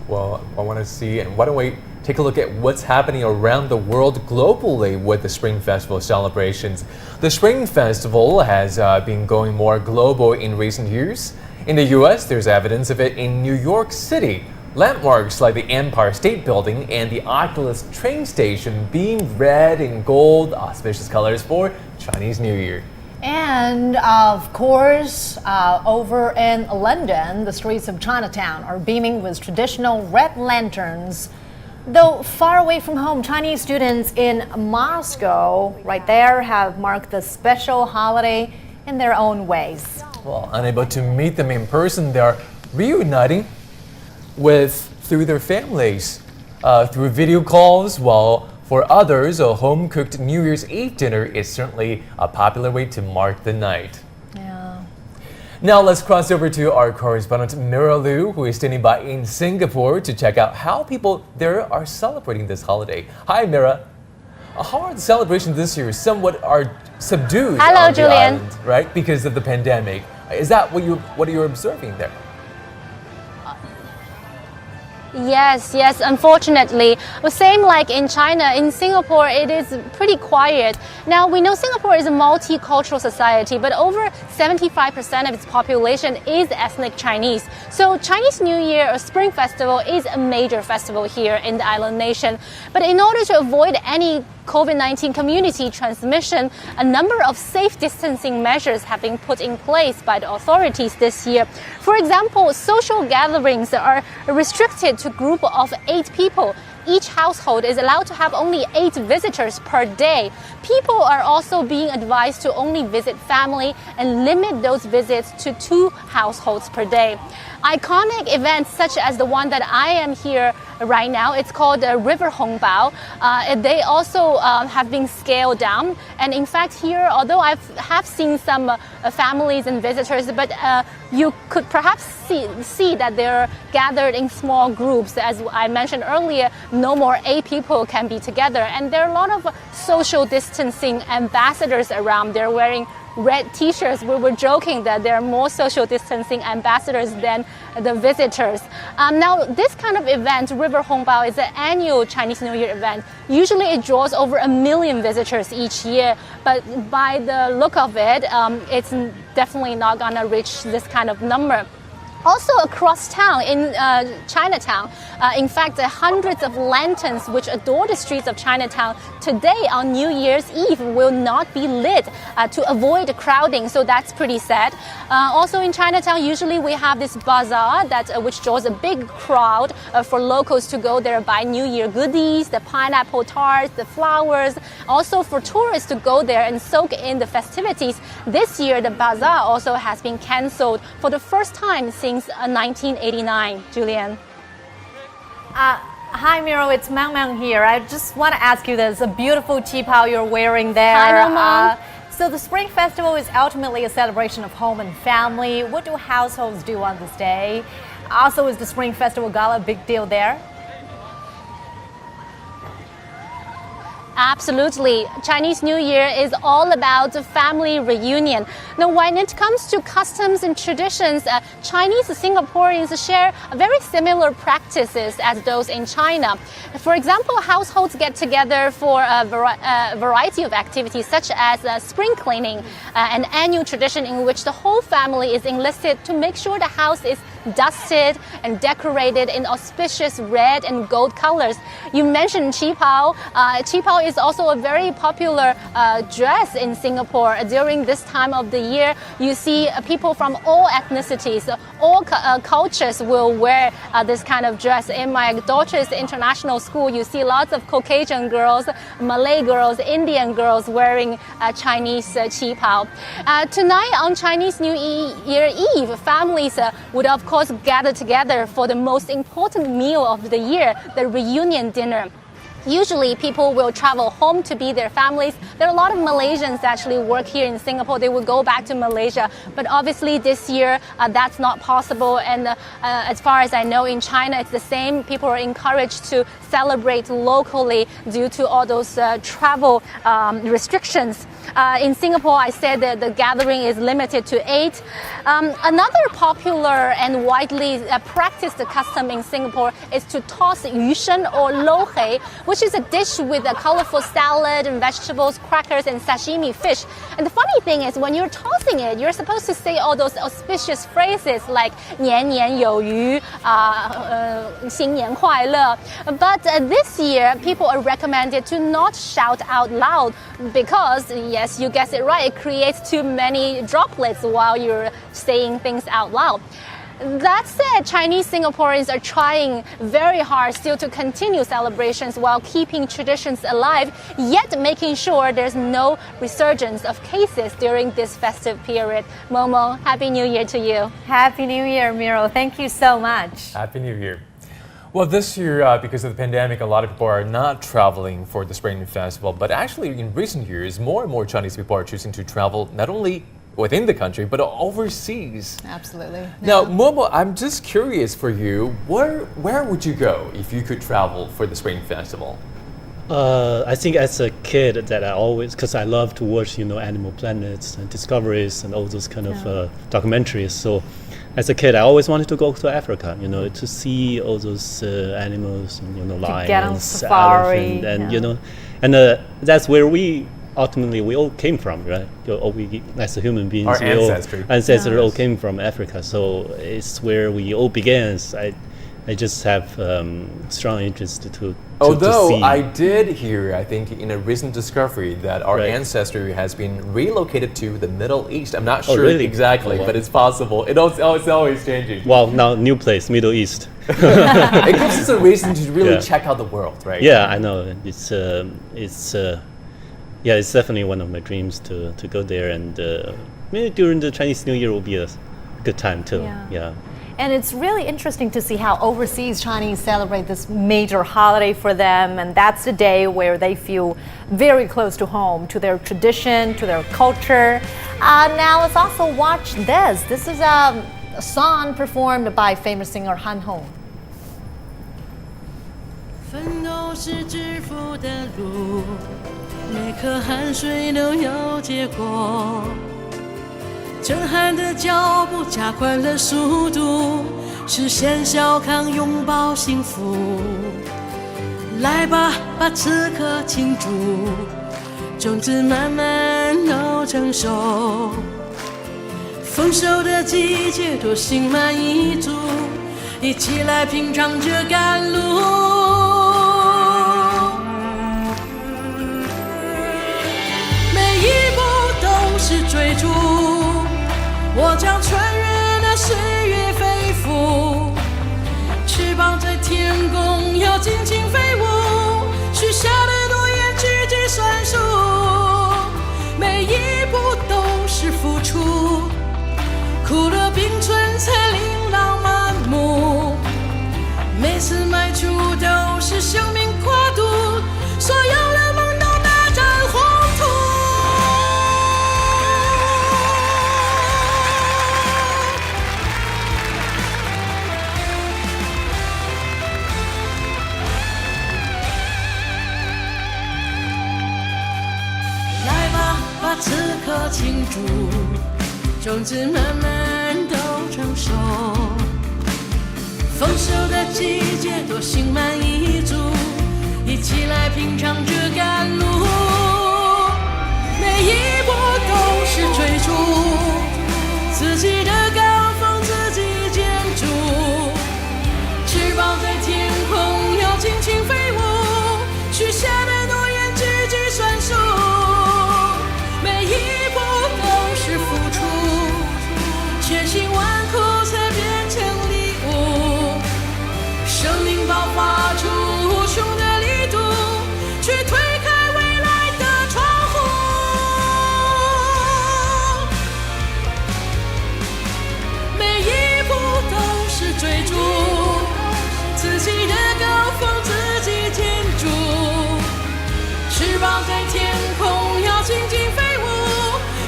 Speaker 1: Well, I want to see, and why don't we take a look at what's happening around the world globally with the Spring Festival celebrations. The Spring Festival has been going more global in recent years. In the U.S., there's evidence of it in New York City. Landmarks like the Empire State Building and the Oculus train station being red and gold, auspicious colors for Chinese New Year.
Speaker 2: And of course, over in London, the streets of Chinatown are beaming with traditional red lanterns. Though far away from home, Chinese students in Moscow, right there, have marked the special holiday in their own ways.
Speaker 1: Well, unable to meet them in person, they are reuniting through their families, through video calls, while for others, a home-cooked New Year's Eve dinner is certainly a popular way to mark the night.
Speaker 2: Yeah.
Speaker 1: Now let's cross over to our correspondent Mira Liu, who is standing by in Singapore to check out how people there are celebrating this holiday. Hi, Mira. How are the celebrations this year? Somewhat are subdued on the island, right, because of the pandemic. Is that what you're observing there?
Speaker 5: Yes, unfortunately. Well, same like in China, in Singapore, it is pretty quiet. Now, we know Singapore is a multicultural society, but over 75% of its population is ethnic Chinese. So Chinese New Year or Spring Festival is a major festival here in the island nation. But in order to avoid any COVID-19 community transmission, a number of safe distancing measures have been put in place by the authorities this year. For example, social gatherings are restricted to a group of 8 people. Each household is allowed to have only 8 visitors per day. People are also being advised to only visit family and limit those visits to 2 households per day. Iconic events such as the one that I am here right now. It's called River Hongbao. They also have been scaled down. And in fact here, although I have seen some families and visitors, but you could perhaps see that they're gathered in small groups. As I mentioned earlier, no more 8 people can be together. And there are a lot of social distancing ambassadors around. They're wearing red t-shirts. We were joking that there are more social distancing ambassadors than the visitors. Now, this kind of event, River Hongbao, is an annual Chinese New Year event. Usually it draws over 1 million visitors each year, but by the look of it, it's definitely not gonna reach this kind of number. Also across town in Chinatown, in fact, hundreds of lanterns which adorn the streets of Chinatown today on New Year's Eve will not be lit to avoid crowding, so that's pretty sad. Also in Chinatown, usually we have this bazaar which draws a big crowd for locals to go there buy New Year goodies, the pineapple tarts, the flowers, also for tourists to go there and soak in the festivities. This year, the bazaar also has been cancelled for the first time since 1989. Julian.
Speaker 2: Hi Miro, it's Mang Mang here. I just want to ask you this, a beautiful qipao you're wearing there.
Speaker 5: Hi, Mang.
Speaker 2: So the Spring Festival is ultimately a celebration of home and family. What do households do on this day? Also, is the Spring Festival Gala a big deal there?
Speaker 5: Absolutely. Chinese New Year is all about family reunion. Now, when it comes to customs and traditions, Chinese Singaporeans share very similar practices as those in China. For example, households get together for a variety of activities, such as spring cleaning, an annual tradition in which the whole family is enlisted to make sure the house is dusted and decorated in auspicious red and gold colors. You mentioned qipao. Qipao is also a very popular dress in Singapore. During this time of the year, you see people from all ethnicities, all cultures will wear this kind of dress. In my daughter's international school, you see lots of Caucasian girls, Malay girls, Indian girls wearing Chinese qipao. Tonight on Chinese New Year Eve, families would of course gather together for the most important meal of the year, the reunion dinner. Usually people will travel home to be their families. There are a lot of Malaysians actually work here in Singapore. They will go back to Malaysia. But obviously this year that's not possible. And as far as I know, in China it's the same. People are encouraged to celebrate locally due to all those travel restrictions. In Singapore, I said that the gathering is limited to 8. Another popular and widely practiced custom in Singapore is to toss yu shen or lo hei, which is a dish with a colorful salad and vegetables, crackers, and sashimi fish. And the funny thing is, when you're tossing it, you're supposed to say all those auspicious phrases like 年年有余, 新年快乐. But this year, people are recommended to not shout out loud because, yes, you guessed it right, it creates too many droplets while you're saying things out loud. That said, Chinese Singaporeans are trying very hard still to continue celebrations while keeping traditions alive, yet making sure there's no resurgence of cases during this festive period. Momo, Happy New Year to you.
Speaker 2: Happy New Year, Miro. Thank you so much.
Speaker 1: Happy New Year. Well, this year, because of the pandemic, a lot of people are not traveling for the Spring Festival. But actually, in recent years, more and more Chinese people are choosing to travel not only within the country, but overseas.
Speaker 2: Absolutely.
Speaker 1: Now, Momo, I'm just curious for you, where would you go if you could travel for the Spring Festival?
Speaker 9: I think as a kid that I always, because I love to watch, Animal Planets and Discoveries and all those kind of documentaries. So as a kid, I always wanted to go to Africa, to see all those animals, lions, elephant, and, and that's where we all came from, right? We, as a human beings,
Speaker 1: our ancestors
Speaker 9: all came from Africa. So it's where we all began. I just have strong interest to see.
Speaker 1: Although I did hear, I think, in a recent discovery that our ancestor has been relocated to the Middle East. I'm not sure exactly, but it's possible. It's always changing.
Speaker 9: Well, now new place, Middle East.
Speaker 1: It gives us a reason to really check out the world, right?
Speaker 9: Yeah, I know. It's definitely one of my dreams to go there, and maybe during the Chinese New Year will be a good time too. Yeah.
Speaker 2: And it's really interesting to see how overseas Chinese celebrate this major holiday for them. And that's the day where they feel very close to home, to their tradition, to their culture. Now let's also watch this. This is a song performed by famous singer Han Hong.
Speaker 19: 奋斗是致富的路，每颗汗水都有结果。震撼的脚步加快了速度，实现小康拥抱幸福。来吧，把此刻庆祝，种子慢慢都成熟。丰收的季节多心满意足，一起来品尝这甘露。每一步都是追逐，我将穿越那岁月飞浮，翅膀在天空要尽情飞舞，许下的诺言句句算数，每一步都是付出，苦乐并存才琳琅满目，每次迈出都是生命跨度，所有的梦都大展宏图。来吧，把此刻庆祝，种子慢慢都成熟，丰收的季节多心满意足，一起来品尝这甘露。每一步都是追逐，自己的高峰自己建筑，翅膀在天空要尽情飞舞，许下的诺言句句算数，每一步都是付出，千辛万苦才变成礼物，生命爆发出无穷的力度，去推开未来的窗户。每一步都是追逐，自己的高峰自己建筑，翅膀在天空要尽情飞舞，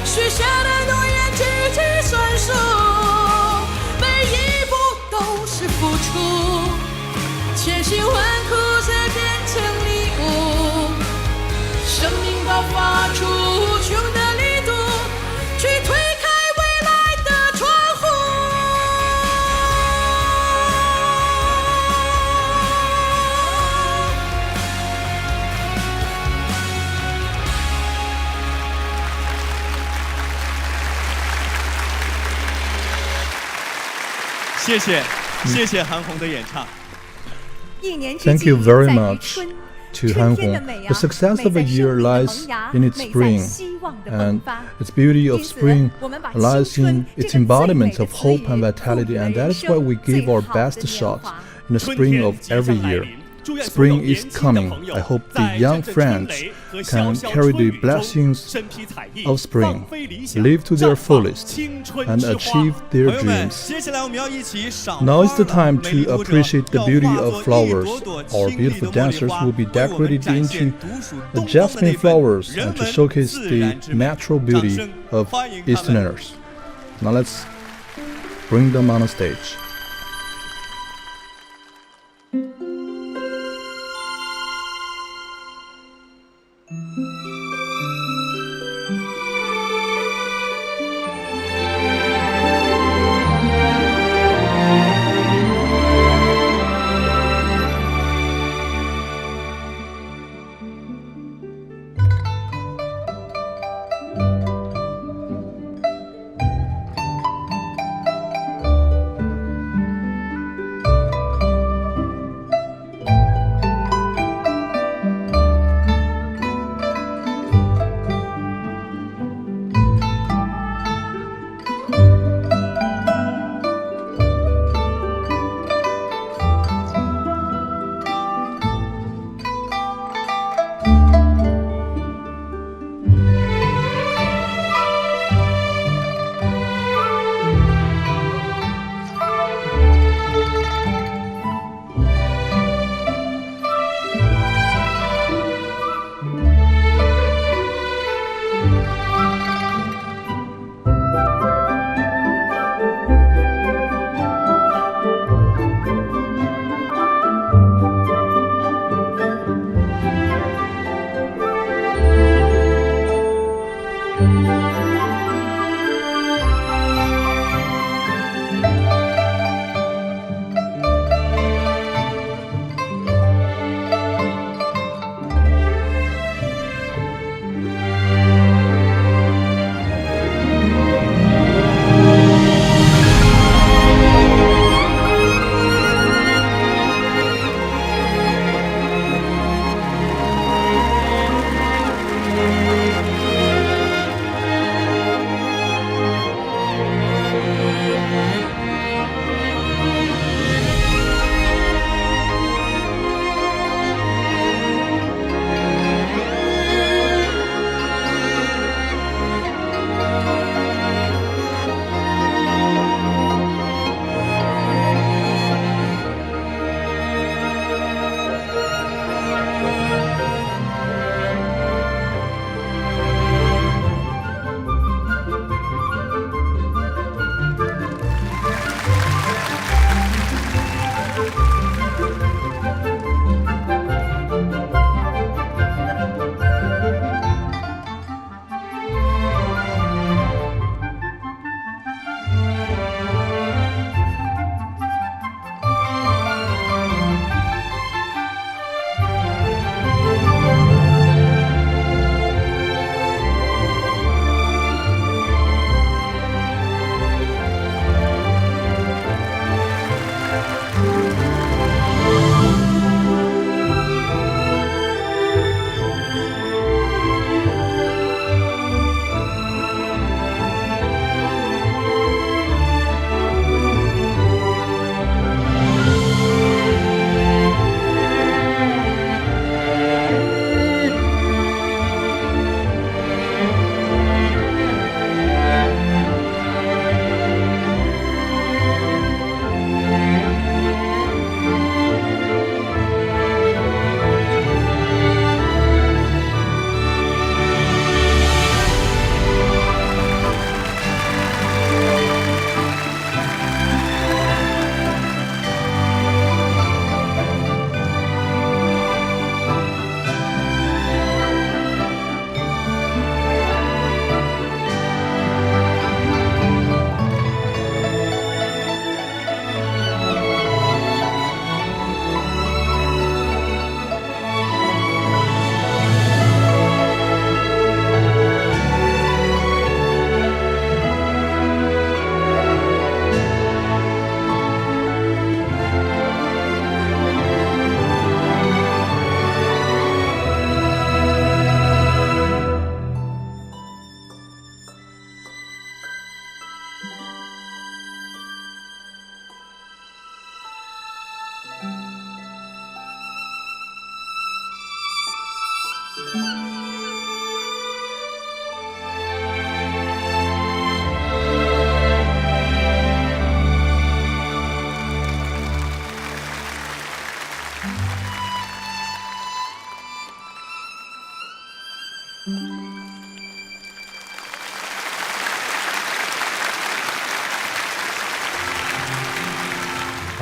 Speaker 19: 许下的诺言句句算数，每一步都是付出，千辛万苦才变成礼物，生命爆发出无穷的力度，去推开未来的窗户。
Speaker 3: 谢谢韩红的演唱。
Speaker 20: Thank you very much to Han Hong. The success of a year lies in its spring, and its beauty of spring lies in its embodiment of hope and vitality, and that is why we give our best shot in the spring of every year. Spring is coming. I hope the young friends can carry the blessings of spring, live to their fullest, and achieve their dreams. Now is the time to appreciate the beauty of flowers. Our beautiful dancers will be decorated into jasmine flowers and to showcase the natural beauty of Easterners. Now let's bring them on a stage.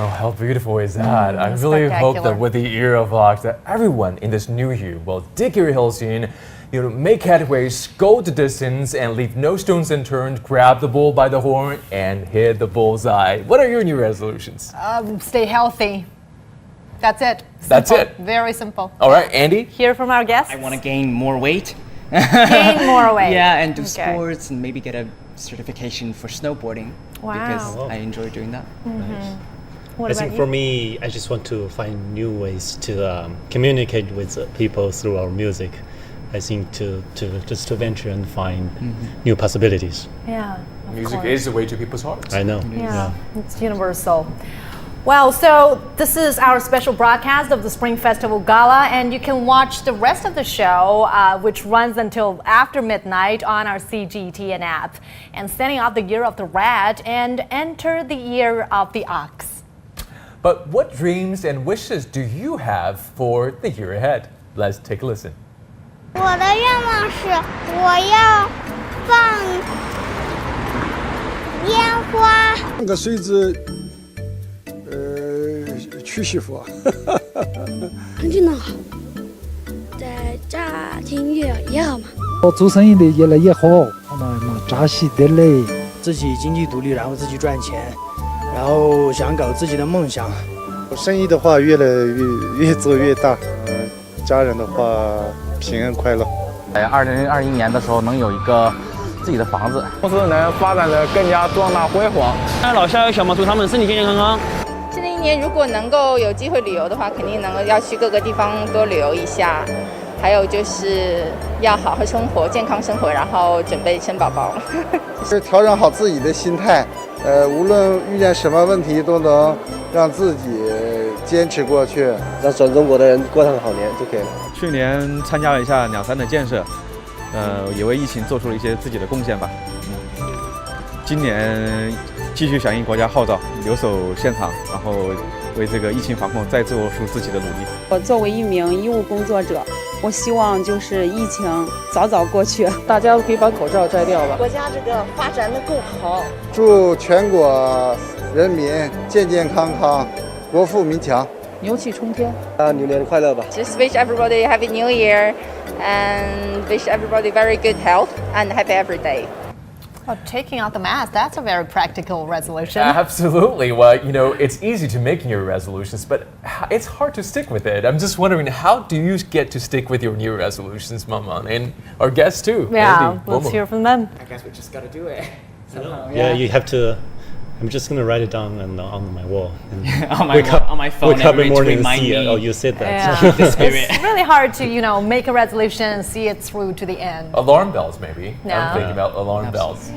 Speaker 1: Oh, how beautiful is that? I really hope that with the year of ox, that everyone in this new year will dig your heels in, make headways, go the distance, and leave no stones unturned, grab the bull by the horn, and hit the bullseye. What are your new resolutions?
Speaker 2: Stay healthy. That's it. Simple.
Speaker 1: That's it.
Speaker 2: Very simple.
Speaker 1: All right, Andy?
Speaker 2: Hear from our guests.
Speaker 16: I want to gain more weight.
Speaker 2: Gain more weight.
Speaker 16: Yeah, and do sports and maybe get a certification for snowboarding.
Speaker 2: Wow.
Speaker 16: Because I enjoy doing that.
Speaker 9: Nice.
Speaker 2: What
Speaker 9: I think for me, I just want to find new ways to communicate with people through our music. I think to venture and find new possibilities.
Speaker 2: Yeah.
Speaker 1: Music is the way to people's hearts.
Speaker 9: I know.
Speaker 2: Yeah, it's universal. Well, so this is our special broadcast of the Spring Festival Gala, and you can watch the rest of the show, which runs until after midnight on our CGTN app. And sending out the year of the rat and enter the year of the ox.
Speaker 1: But what dreams and wishes do you have for the year ahead? Let's take a listen.
Speaker 7: 我的愿望是我要放烟花。放个水子，娶媳妇。很简单，在家庭也好嘛。
Speaker 10: 我做生意的越来越好，扎实得嘞。
Speaker 21: 自己经济独立，然后自己赚钱，然后想搞自己的梦想。
Speaker 22: 生意的话越做越大，家人的话平安快乐。
Speaker 23: 在2021年的时候能有一个自己的房子，
Speaker 26: 公司能发展的更加壮大辉煌。
Speaker 27: 老夏有小毛，祝他们身体健健康康。
Speaker 28: 新的一年如果能够有机会旅游的话，肯定能够要去各个地方多旅游一下。还有就是要好好生活，健康生活，然后准备生宝宝。
Speaker 22: 是调整好自己的心态，无论遇见什么问题，都能让自己坚持过去，
Speaker 21: 让全中国的人过上好年就可以了。
Speaker 13: 去年参加了一下两山的建设，也为疫情做出了一些自己的贡献吧。今年继续响应国家号召，留守现场，然后为这个疫情防控再做出自己的努力。
Speaker 29: 我作为一名医务工作者，我希望就是疫情早早过去，大家可以把口罩摘掉了。
Speaker 7: 国家这个发展的更好。
Speaker 22: 祝全国人民健健康康，国富民强，
Speaker 29: 牛气冲天。
Speaker 21: 牛年快乐吧
Speaker 28: Just wish everybody a happy new year and wish everybody very good health and happy every day.
Speaker 2: Oh, taking out the mask, that's a very practical resolution.
Speaker 1: Absolutely. Well, it's easy to make your resolutions, but it's hard to stick with it. I'm just wondering, how do you get to stick with your new resolutions, Mama? And our guests too.
Speaker 2: Yeah,
Speaker 1: Andy,
Speaker 2: let's hear from them.
Speaker 16: I guess we just got to do it. Somehow,
Speaker 9: Yeah, you have to. I'm just gonna write it down on my wall. And
Speaker 16: on my phone.
Speaker 9: Wake up in the morning and
Speaker 16: remind
Speaker 9: see
Speaker 16: me.
Speaker 9: Oh, you said that.
Speaker 2: Yeah.
Speaker 16: The spirit.
Speaker 2: It's really hard to, make a resolution and see it through to the end.
Speaker 1: Alarm bells, maybe.
Speaker 2: Yeah.
Speaker 1: I'm thinking about alarm bells.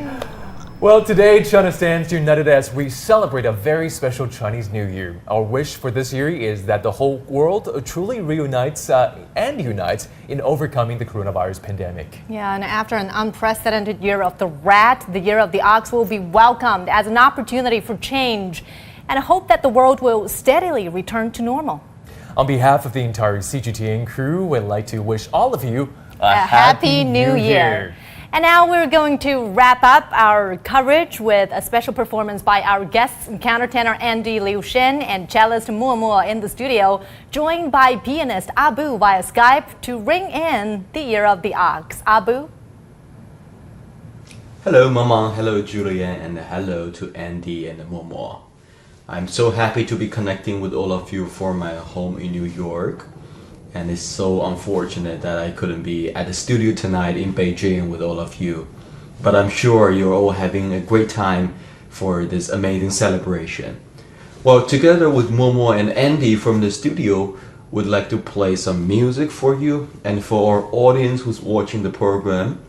Speaker 1: Well, today China stands united as we celebrate a very special Chinese New Year. Our wish for this year is that the whole world truly reunites and unites in overcoming the coronavirus pandemic.
Speaker 2: Yeah, and after an unprecedented year of the rat, the year of the ox will be welcomed as an opportunity for change. And I hope that the world will steadily return to normal.
Speaker 1: On behalf of the entire CGTN crew, we'd like to wish all of you
Speaker 2: a happy New Year. And now we're going to wrap up our coverage with a special performance by our guests, countertenor Andy Liu Shen and cellist Mo Mo in the studio, joined by pianist Abu via Skype to ring in the year of the ox. Abu?
Speaker 29: Hello, Mama. Hello, Julian. And hello to Andy and Momo. I'm so happy to be connecting with all of you from my home in New York. And it's so unfortunate that I couldn't be at the studio tonight in Beijing with all of you. But I'm sure you're all having a great time for this amazing celebration. Well, together with Momo and Andy from the studio, we'd like to play some music for you and for our audience who's watching the program.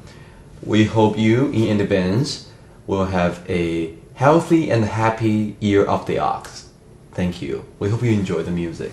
Speaker 29: We hope you, in advance, will have a healthy and happy year of the ox. Thank you. We hope you enjoy the music.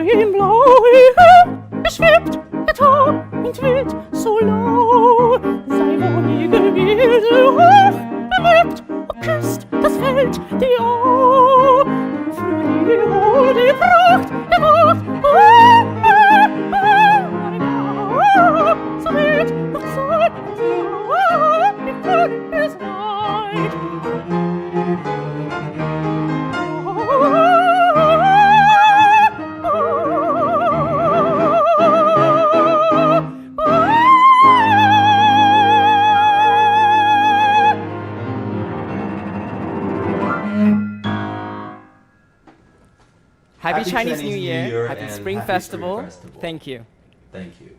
Speaker 19: Im blauen Himmel schwebt der Tag und weht so lau. Sei wohnige Wiese hoch bewegt und küsst das Feld, die Au. Früh die Frucht der Nacht, so weht noch Sonne, die Früh ist weit.
Speaker 16: Happy Chinese New Year, Happy Spring Festival. Thank you.
Speaker 29: Thank you.